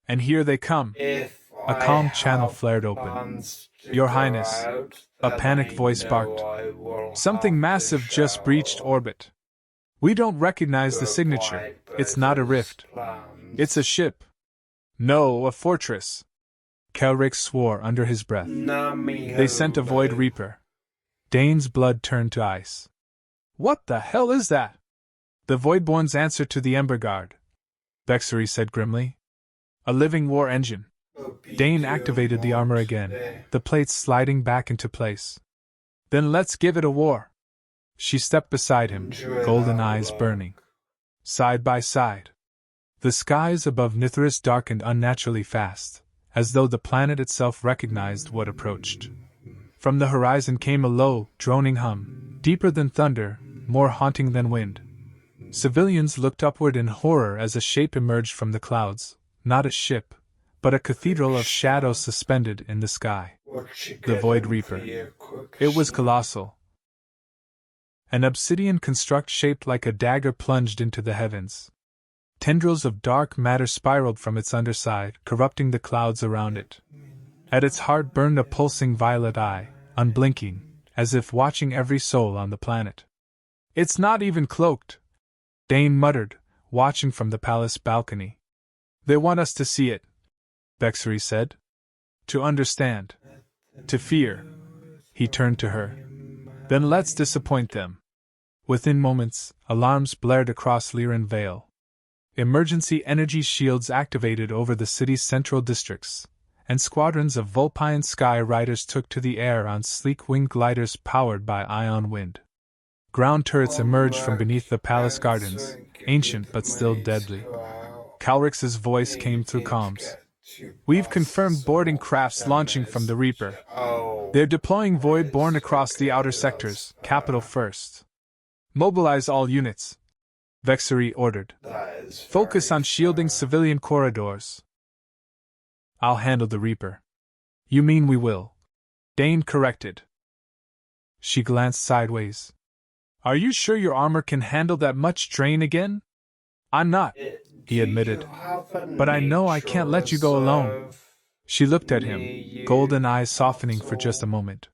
And here they come. A calm channel flared open. Your Highness, a panicked voice barked. Something massive just breached orbit. We don't recognize the signature. It's not a rift. It's a ship. No, a fortress. Calric swore under his breath. They sent a Void Reaper. Dane's blood turned to ice. What the hell is that? The Voidborn's answer to the Emberguard, Vexery said grimly. A living war engine. Dane activated the armor again, the plates sliding back into place. Then let's give it a war. She stepped beside him, golden eyes burning. Side by side. The skies above Nithris darkened unnaturally fast, as though the planet itself recognized what approached. From the horizon came a low, droning hum, deeper than thunder, more haunting than wind. Civilians looked upward in horror as a shape emerged from the clouds, not a ship, but a cathedral of shadows suspended in the sky. The Void Reaper. It was colossal. An obsidian construct shaped like a dagger plunged into the heavens. Tendrils of dark matter spiraled from its underside, corrupting the clouds around it. At its heart burned a pulsing violet eye, unblinking, as if watching every soul on the planet. It's not even cloaked, Dane muttered, watching from the palace balcony. They want us to see it, Vexery said. To understand. To fear. He turned to her. Then let's disappoint them. Within moments, alarms blared across Liran Vale. Emergency energy shields activated over the city's central districts, and squadrons of Vulpine Sky Riders took to the air on sleek winged gliders powered by ion wind. Ground turrets emerged from beneath the palace gardens, ancient but still deadly. Calrix's voice came through comms. We've confirmed boarding crafts launching from the Reaper. They're deploying Voidborn across the outer sectors, capital first. Mobilize all units, Vexery ordered. Focus on shielding civilian corridors. I'll handle the Reaper. You mean we will? Dane corrected. She glanced sideways. Are you sure your armor can handle that much strain again? I'm not, he admitted. But I know I can't let you go alone. She looked at him, golden eyes softening for just a moment.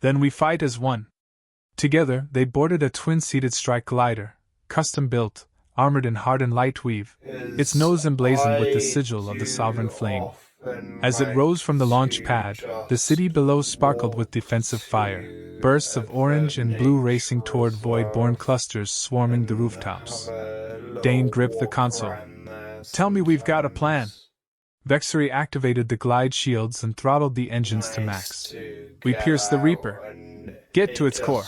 Then we fight as one. Together, they boarded a twin-seated strike glider, custom-built, armored in hardened light weave, its nose emblazoned with the sigil of the Sovereign Flame. As it rose from the launch pad, the city below sparkled with defensive fire, bursts of orange and blue racing toward Voidborn clusters swarming the rooftops. Dane gripped the console. Tell me we've got a plan. Vexery activated the glide shields and throttled the engines to max. We pierce the Reaper. Get to its core.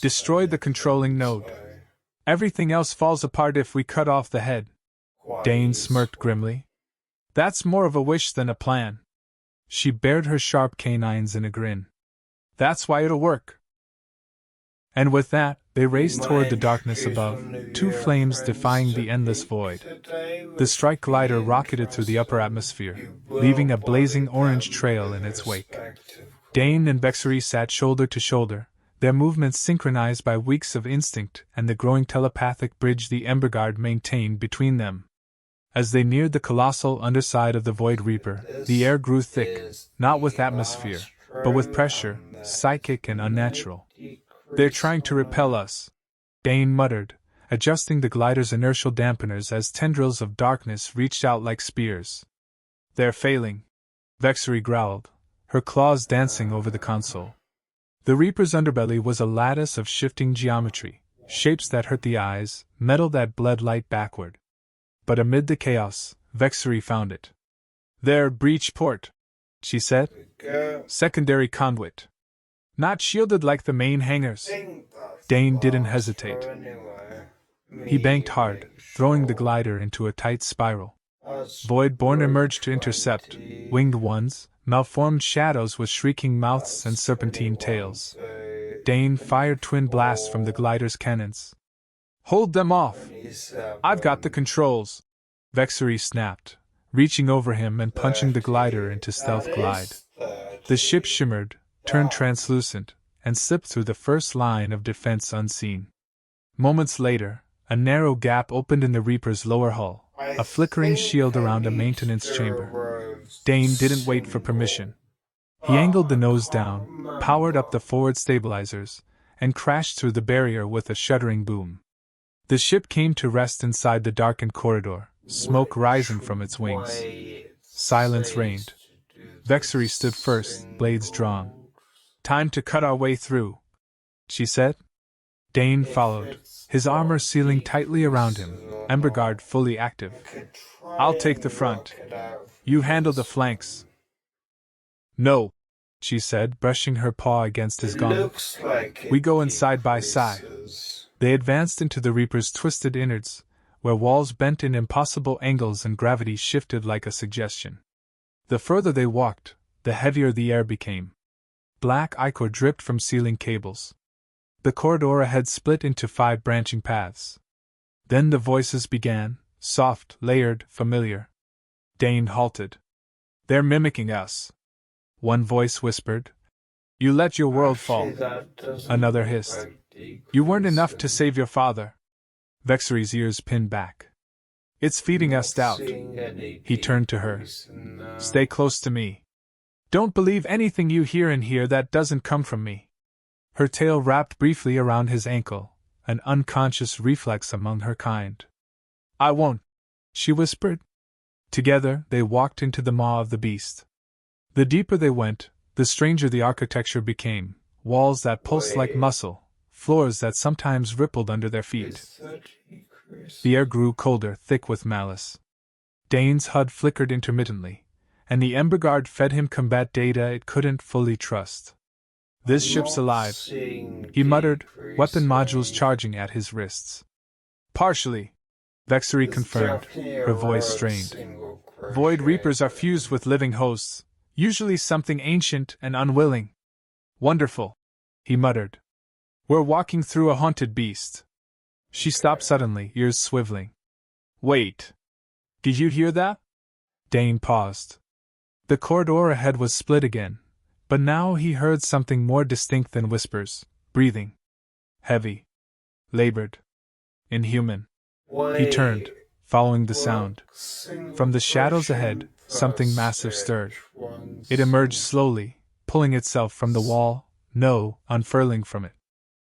Destroy the controlling node. Everything else falls apart if we cut off the head. Dane smirked grimly. That's more of a wish than a plan. She bared her sharp canines in a grin. That's why it'll work. And with that, they raced toward the Mind darkness creates above, one of two your flames friends defying to the endless be void. today The was strike glider being rocketed through the upper trusted. atmosphere, You will leaving a body blazing orange them trail with in its wake. respective Dane and qualities. Bexary sat shoulder to shoulder, their movements synchronized by weeks of instinct and the growing telepathic bridge the Emberguard maintained between them. As they neared the colossal underside of the Void Reaper, the This air grew thick, is not with the last atmosphere, but with turn pressure, on that psychic and might unnatural. They're decrease trying to repel on us, Dane muttered, adjusting the glider's inertial dampeners as tendrils of darkness reached out like spears. They're failing, Vexery growled, her claws dancing over the console. The Reaper's underbelly was a lattice of shifting geometry, shapes that hurt the eyes, metal that bled light backward. But amid the chaos, Vexery found it. Their breach port, she said. go. Secondary conduit. Not shielded like the main hangars. Think that's Dane didn't last hesitate. turn anyway. He banked Me hard, make throwing the sure glider into a tight spiral. us Voidborn were emerged to intercept, 20, winged ones, malformed shadows with shrieking mouths and us serpentine 21, tails. say Dane fired twin blasts from the glider's cannons. Hold them off! 27, I've got the controls! Vexery snapped, reaching over him and punching the glider into stealth glide. The ship shimmered, turned translucent, and slipped through the first line of defense unseen. Moments later, a narrow gap opened in the Reaper's lower hull, a flickering shield around a maintenance chamber. Dane didn't wait for permission. He angled the nose down, powered up the forward stabilizers, and crashed through the barrier with a shuddering boom. The ship came to rest inside the darkened corridor, smoke rising from its wings. Silence reigned. Vexery stood first, blades drawn. Time to cut our way through, she said. Dane followed, his armor sealing tightly around him, Emberguard fully active. I'll take the front. You handle the flanks. No, she said, brushing her paw against his gauntlet. We go in side by side. They advanced into the Reaper's twisted innards, where walls bent in impossible angles and gravity shifted like a suggestion. The further they walked, the heavier the air became. Black ichor dripped from ceiling cables. The corridor ahead split into 5 branching paths. Then the voices began, soft, layered, familiar. Dane halted. They're mimicking us. One voice whispered. You let your world fall. Another hissed. You weren't enough to save your father. Vexery's ears pinned back. It's feeding us doubt. He turned to her. Stay close to me. Don't believe anything you hear in here that doesn't come from me. Her tail wrapped briefly around his ankle, an unconscious reflex among her kind. I won't, she whispered. Together, they walked into the maw of the beast. The deeper they went, the stranger the architecture became, walls that pulsed like muscle, floors that sometimes rippled under their feet. The air grew colder, thick with malice. Dane's HUD flickered intermittently, and the Emberguard fed him combat data it couldn't fully trust. This ship's alive, he muttered, weapon modules charging at his wrists. Partially, Vexery confirmed, her voice strained. Void Reapers are fused with living hosts, usually something ancient and unwilling. Wonderful, he muttered. We're walking through a haunted beast. She stopped suddenly, ears swiveling. Wait. Did you hear that? Dane paused. The corridor ahead was split again, but now he heard something more distinct than whispers, breathing. Heavy. Labored. Inhuman. He turned, following the sound. From the shadows ahead, something massive stirred. It emerged slowly, pulling itself from the wall, unfurling from it.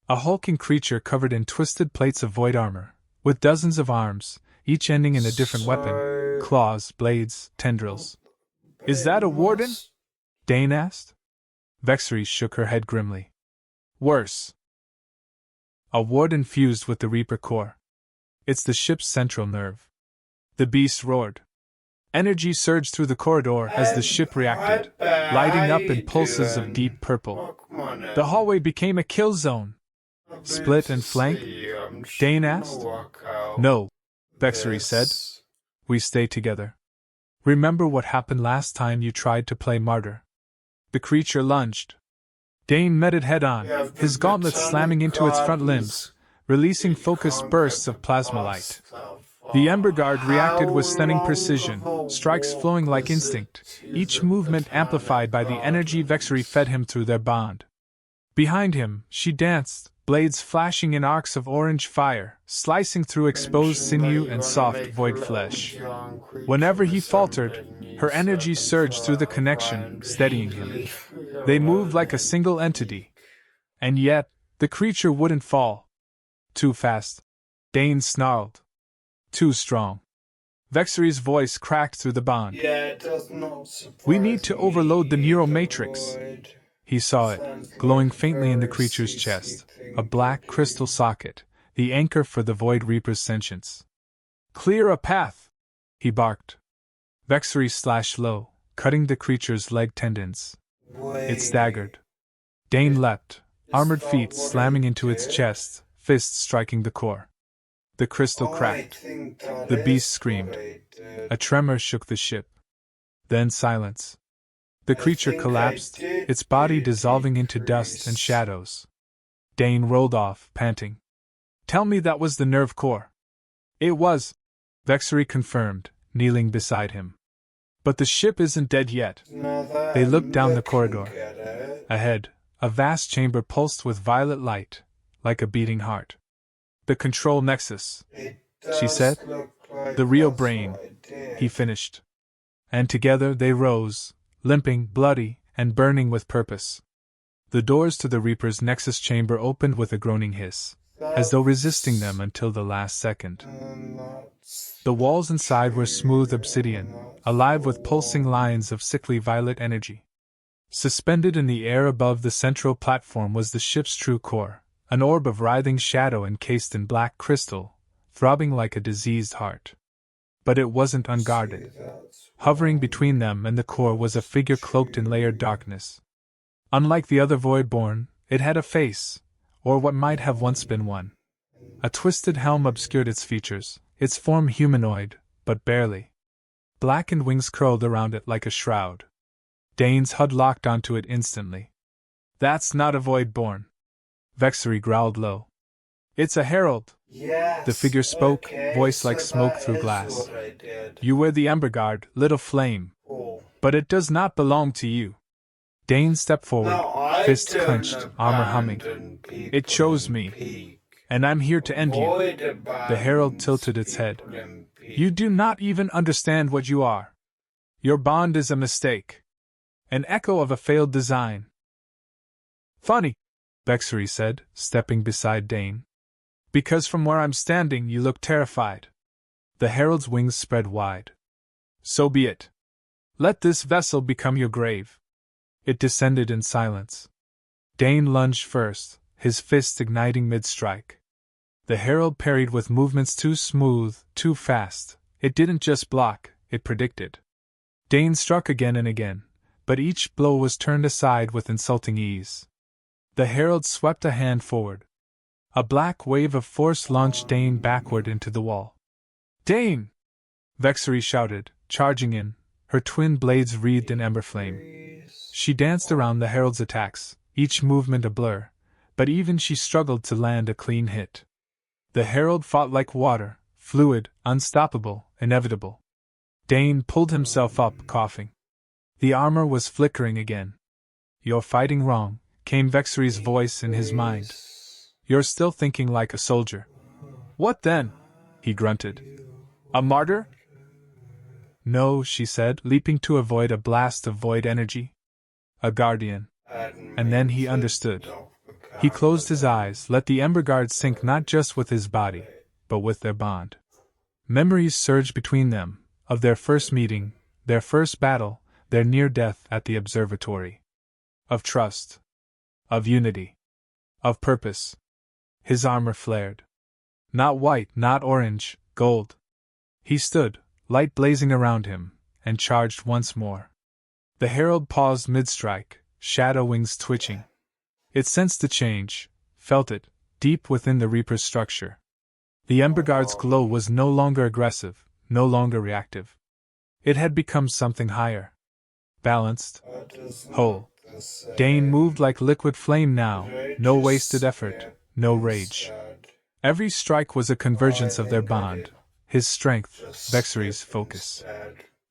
A hulking creature covered in twisted plates of void armor, with dozens of arms, each ending in a different weapon, claws, blades, tendrils. Is that a warden? Dane asked. Vexery shook her head grimly. Worse. A warden fused with the Reaper core. It's the ship's central nerve. The beast roared. Energy surged through the corridor as the ship reacted, lighting up in pulses of deep purple. The hallway became a kill zone. Split and flank? Dane asked. No, Vexery said. We stay together. Remember what happened last time you tried to play martyr? The creature lunged. Dane met it head-on, We have the his gauntlet slamming into its front limbs, releasing focused bursts of plasma light. The Ember Guard reacted with stunning precision, strikes flowing like instinct, each movement amplified by the energy Vexery fed him through their bond. Behind him, she danced, blades flashing in arcs of orange fire, slicing through exposed sinew and soft void flesh. Whenever he faltered, her energy surged through the connection, steadying him. They moved like a single entity. And yet, the creature wouldn't fall. Too fast. Dane snarled. Too strong. Vexery's voice cracked through the bond. Yeah, it does not surprise We need to overload the neural matrix. Void. He saw it, glowing faintly in the creature's chest, a black crystal socket, the anchor for the Void Reaper's sentience. Clear a path! He barked. Vexery slashed low, cutting the creature's leg tendons. It staggered. Dane leapt, armored feet slamming into its chest, fists striking the core. The crystal cracked. The beast screamed. A tremor shook the ship. Then silence. The creature collapsed, its body dissolving into dust and shadows. Dane rolled off, panting. Tell me that was the nerve core. It was, Vexery confirmed, kneeling beside him. But the ship isn't dead yet. They looked down the corridor. Ahead, a vast chamber pulsed with violet light, like a beating heart. The control nexus, she said. The real brain, he finished. And together they rose, limping, bloody, and burning with purpose. The doors to the Reaper's Nexus chamber opened with a groaning hiss, as though resisting them until the last second. The walls inside were smooth obsidian, alive with pulsing lines of sickly violet energy. Suspended in the air above the central platform was the ship's true core, an orb of writhing shadow encased in black crystal, throbbing like a diseased heart. But it wasn't unguarded. Hovering between them and the core was a figure cloaked in layered darkness. Unlike the other Voidborn, it had a face, or what might have once been one. A twisted helm obscured its features, its form humanoid, but barely. Blackened wings curled around it like a shroud. Dane's HUD locked onto it instantly. That's not a Voidborn. Vexery growled low. It's a herald. Yes, The figure spoke, okay, voice like so smoke that through is glass. what I did. You wear the Ember Guard, little flame. Oh. But it does not belong to you. Dane stepped forward, No, I fists don't clenched, armor humming. abandon people It chose in me, peak. and I'm here to end you. Void The herald abandons tilted its head. people in peak. You do not even understand what you are. Your bond is a mistake. An echo of a failed design. Funny, Vexery said, stepping beside Dane. Because from where I'm standing you look terrified. The herald's wings spread wide. So be it. Let this vessel become your grave. It descended in silence. Dane lunged first, his fist igniting mid-strike. The herald parried with movements too smooth, too fast. It didn't just block, it predicted. Dane struck again and again, but each blow was turned aside with insulting ease. The herald swept a hand forward. A black wave of force launched Dane backward into the wall. Dane! Vexery shouted, charging in, her twin blades wreathed in ember flame. She danced around the herald's attacks, each movement a blur, but even she struggled to land a clean hit. The herald fought like water, fluid, unstoppable, inevitable. Dane pulled himself up, coughing. The armor was flickering again. You're fighting wrong, came Vexery's voice in his mind. You're still thinking like a soldier. What then? He grunted. A martyr? No, she said, leaping to avoid a blast of void energy. A guardian. And then he understood. He closed his eyes, let the Ember Guard sink not just with his body, but with their bond. Memories surged between them, of their first meeting, their first battle, their near death at the observatory. Of trust. Of unity. Of purpose. His armor flared. Not white, not orange, gold. He stood, light blazing around him, and charged once more. The herald paused mid-strike, shadow wings twitching. It sensed the change, felt it, deep within the Reaper's structure. The Ember Guard's glow was no longer aggressive, no longer reactive. It had become something higher. Balanced. Whole. Dane moved like liquid flame now, no wasted effort, no rage. Every strike was a convergence of their bond, his strength, Vexery's focus.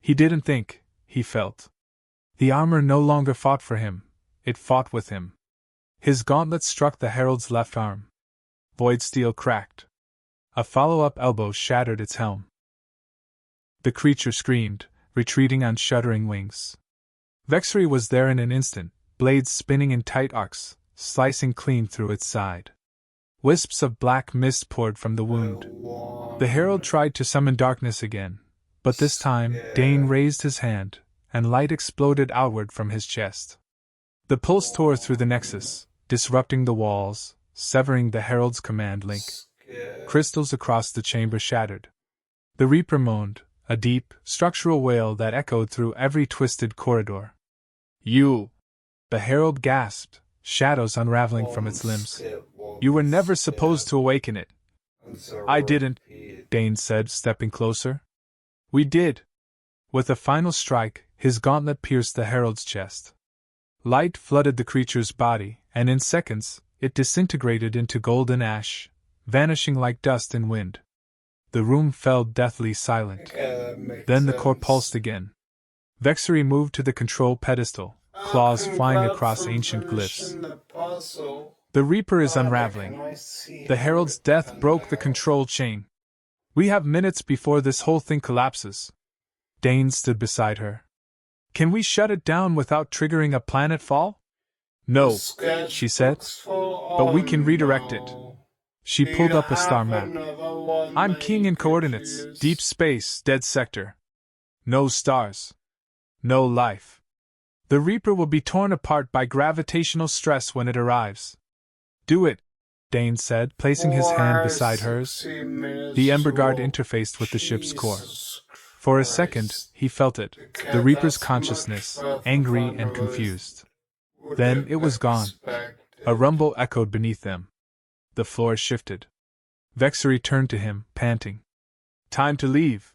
He didn't think, he felt. The armor no longer fought for him, it fought with him. His gauntlet struck the herald's left arm. Void steel cracked. A follow-up elbow shattered its helm. The creature screamed, retreating on shuddering wings. Vexery was there in an instant, blades spinning in tight arcs, slicing clean through its side. Wisps of black mist poured from the wound. The herald tried to summon darkness again, but this time Dane raised his hand, and light exploded outward from his chest. The pulse tore through the nexus, disrupting the walls, severing the herald's command link. Crystals across the chamber shattered. The Reaper moaned, a deep, structural wail that echoed through every twisted corridor. "You!" The herald gasped, shadows unraveling from its limbs. "You were never supposed to awaken it." "I didn't," Dane said, stepping closer. "We did." With a final strike, his gauntlet pierced the herald's chest. Light flooded the creature's body, and in seconds, it disintegrated into golden ash, vanishing like dust in wind. The room fell deathly silent. Then the core pulsed again. Vexery moved to the control pedestal, claws flying across ancient glyphs. "The Reaper is unraveling. The Herald's death broke the control chain. We have minutes before this whole thing collapses." Dane stood beside her. "Can we shut it down without triggering a planet fall?" "No," she said, "but we can redirect it." She pulled up a star map. "I'm keying in coordinates, deep space, dead sector. No stars. No life. The Reaper will be torn apart by gravitational stress when it arrives." "Do it," Dane said, placing his hand beside hers. The Ember Guard interfaced with the ship's core. For a second, he felt it, the Reaper's consciousness, angry and confused. Then it was gone. A rumble echoed beneath them. The floor shifted. Vexery turned to him, panting. "Time to leave."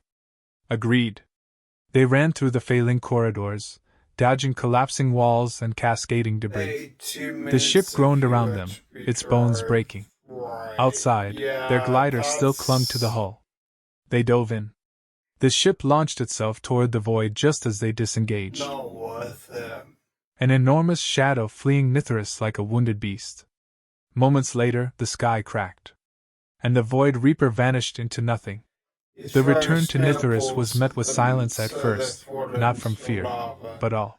"Agreed." They ran through the failing corridors, dodging collapsing walls and cascading debris. The ship groaned around them, its bones breaking. Outside, their glider still clung to the hull. They dove in. The ship launched itself toward the void just as they disengaged. An enormous shadow fleeing Nithris like a wounded beast. Moments later, the sky cracked. And the Void Reaper vanished into nothing. The return to Nithris was met with silence at first, not from fear, but awe.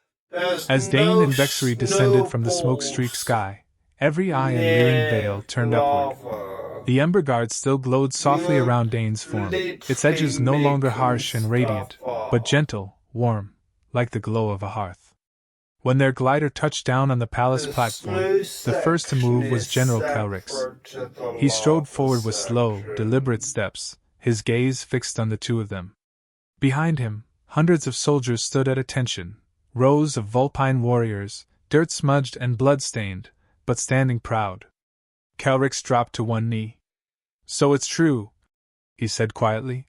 As Dane and Vexery descended from the smoke-streaked sky, every eye and leering veil turned upward. The Ember Guard still glowed softly around Dane's form, its edges no longer harsh and radiant, but gentle, warm, like the glow of a hearth. When their glider touched down on the palace platform, the first to move was General Kelrix. He strode forward with slow, deliberate steps, his gaze fixed on the two of them. Behind him, hundreds of soldiers stood at attention, rows of Vulpine warriors, dirt-smudged and blood-stained, but standing proud. Kelrix dropped to one knee. "So it's true," he said quietly.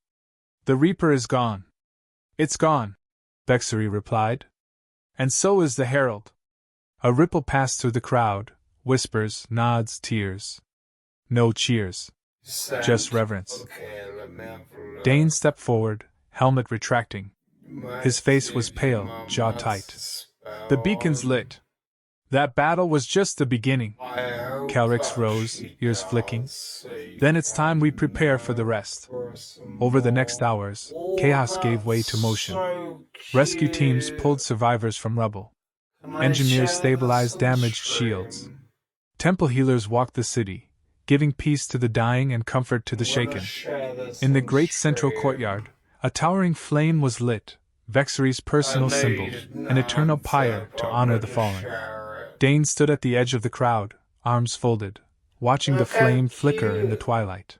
"The Reaper is gone." "It's gone," Vexery replied. "And so is the Herald." A ripple passed through the crowd, whispers, nods, tears. No cheers. Just reverence. Dane stepped forward, helmet retracting. His face was pale, jaw tight. "The beacon's lit. That battle was just the beginning." Kelrix rose, ears flicking. "Then it's time we prepare for the rest." Over the next hours, chaos gave way to motion. Rescue teams pulled survivors from rubble. Engineers stabilized damaged shields. Temple healers walked the city, giving peace to the dying and comfort to the shaken. In the great central courtyard, a towering flame was lit, Vexery's personal symbol, an eternal pyre to honor the fallen. Dane stood at the edge of the crowd, arms folded, watching the flame flicker in the twilight.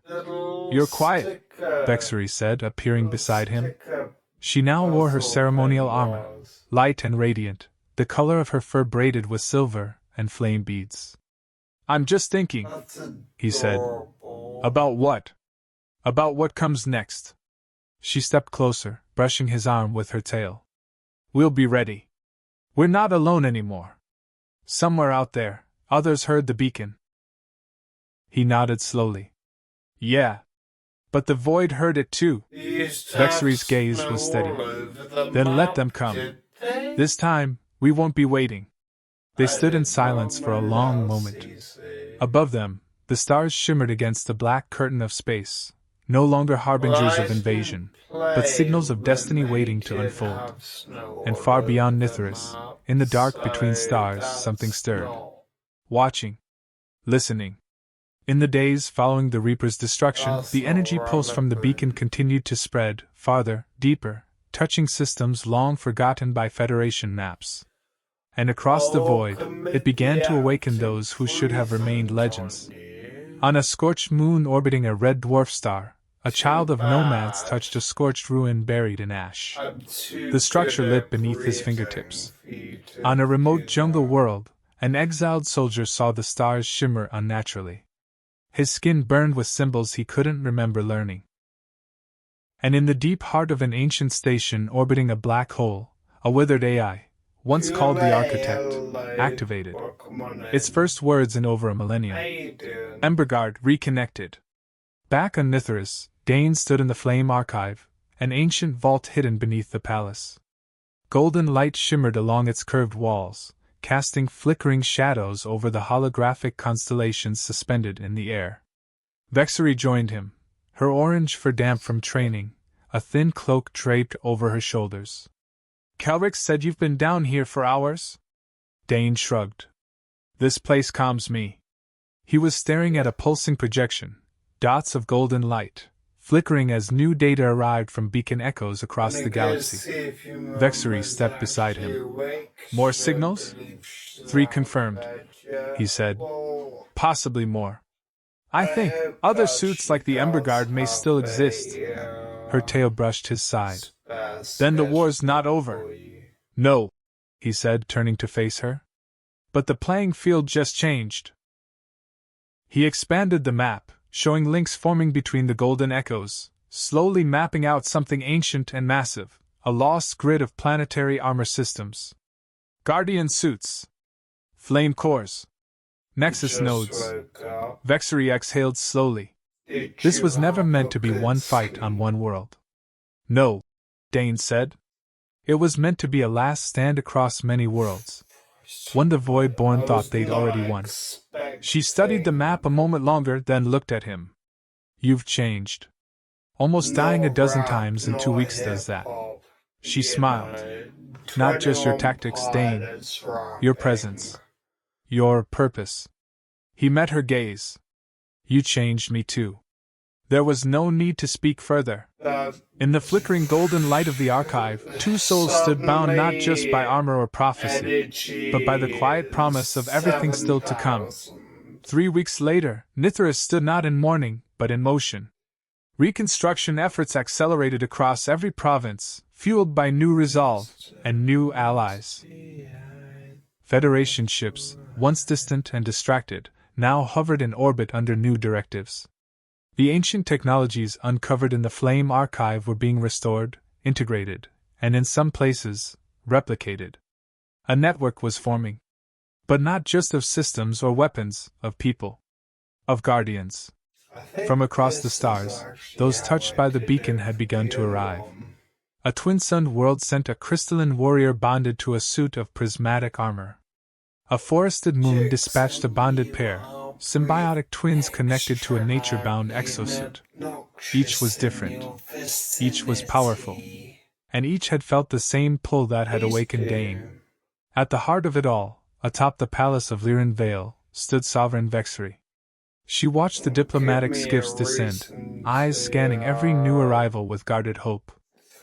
"You're quiet," Vexery said, appearing beside him. She now wore her ceremonial armor, light and radiant, the color of her fur braided with silver and flame beads. "I'm just thinking," he said. "About what?" "About what comes next." She stepped closer, brushing his arm with her tail. "We'll be ready. We're not alone anymore." Somewhere out there, others heard the beacon. He nodded slowly. Yeah. But the void heard it too. Vexery's gaze was steady. Then let them come. This time, we won't be waiting. They stood in silence for a long moment. Above them, the stars shimmered against the black curtain of space, no longer harbingers of invasion, but signals of destiny waiting to unfold. And far beyond Nithris, in the dark between stars, something stirred. Watching. Listening. In the days following the Reaper's destruction, the energy pulse from the beacon continued to spread, farther, deeper, touching systems long forgotten by Federation maps. And across the void, it began to awaken those who should have remained legends. On a scorched moon orbiting a red dwarf star, a child of nomads touched a scorched ruin buried in ash. The structure lit beneath his fingertips. On a remote jungle world, an exiled soldier saw the stars shimmer unnaturally. His skin burned with symbols he couldn't remember learning. And in the deep heart of an ancient station orbiting a black hole, a withered AI, once called the Architect, activated. Its first words in over a millennium. Emberguard reconnected. Back on Nithris, Dane stood in the Flame Archive, an ancient vault hidden beneath the palace. Golden light shimmered along its curved walls, casting flickering shadows over the holographic constellations suspended in the air. Vexery joined him, her orange fur damp from training, a thin cloak draped over her shoulders. Kelric said you've been down here for hours? Dane shrugged. This place calms me. He was staring at a pulsing projection, dots of golden light, flickering as new data arrived from beacon echoes across the galaxy. Vexery stepped beside him. More signals? 3 confirmed, he said. Possibly more. I think other suits like the Emberguard may still exist. Her tail brushed his side. Then the war's not over. No, he said, turning to face her. But the playing field just changed. He expanded the map, showing links forming between the golden echoes, slowly mapping out something ancient and massive, a lost grid of planetary armor systems. Guardian suits. Flame cores. Nexus nodes. Vexery exhaled slowly. This was never meant to be one fight on one world. No, Dane said. It was meant to be a last stand across many worlds. One the Voidborn thought they'd already won. She studied the map a moment longer, then looked at him. You've changed. Almost dying a dozen times in 2 weeks does that. She smiled. Not just your tactics, Dane. Your presence. Your purpose. He met her gaze. You changed me too. There was no need to speak further. In the flickering golden light of the archive, 2 souls stood bound not just by armor or prophecy, but by the quiet promise of everything still to come. 3 weeks later, Nithris stood not in mourning, but in motion. Reconstruction efforts accelerated across every province, fueled by new resolve and new allies. Federation ships, once distant and distracted, now hovered in orbit under new directives. The ancient technologies uncovered in the Flame Archive were being restored, integrated, and in some places, replicated. A network was forming. But not just of systems or weapons, of people. Of guardians. From across the stars, those touched by the beacon had begun to arrive. A twin-sunned world sent a crystalline warrior bonded to a suit of prismatic armor. A forested moon dispatched a bonded pair, symbiotic twins connected to a nature-bound exosuit. Each was different. Each was powerful. And each had felt the same pull that had awakened Dane. At the heart of it all, atop the palace of Liren Vale, stood Sovereign Vexery. She watched the diplomatic skiffs descend, eyes scanning every new arrival with guarded hope.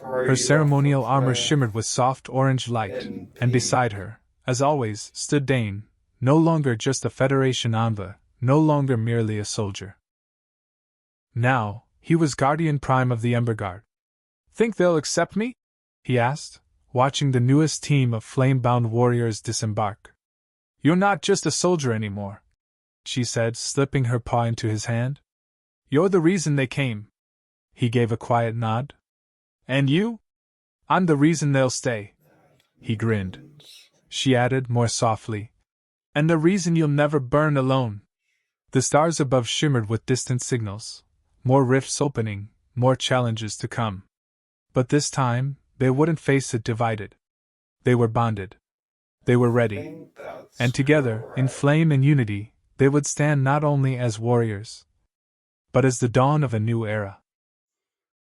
Her ceremonial armor shimmered with soft orange light, and beside her, as always, stood Dane, no longer just a Federation envoy, no longer merely a soldier. Now, he was Guardian Prime of the Emberguard. Think they'll accept me? He asked, watching the newest team of flame-bound warriors disembark. You're not just a soldier anymore, she said, slipping her paw into his hand. You're the reason they came. He gave a quiet nod. And you? I'm the reason they'll stay. He grinned. She added more softly, And the reason you'll never burn alone. The stars above shimmered with distant signals, more rifts opening, more challenges to come. But this time, they wouldn't face it divided. They were bonded. They were ready. And together, in flame and unity, they would stand not only as warriors, but as the dawn of a new era.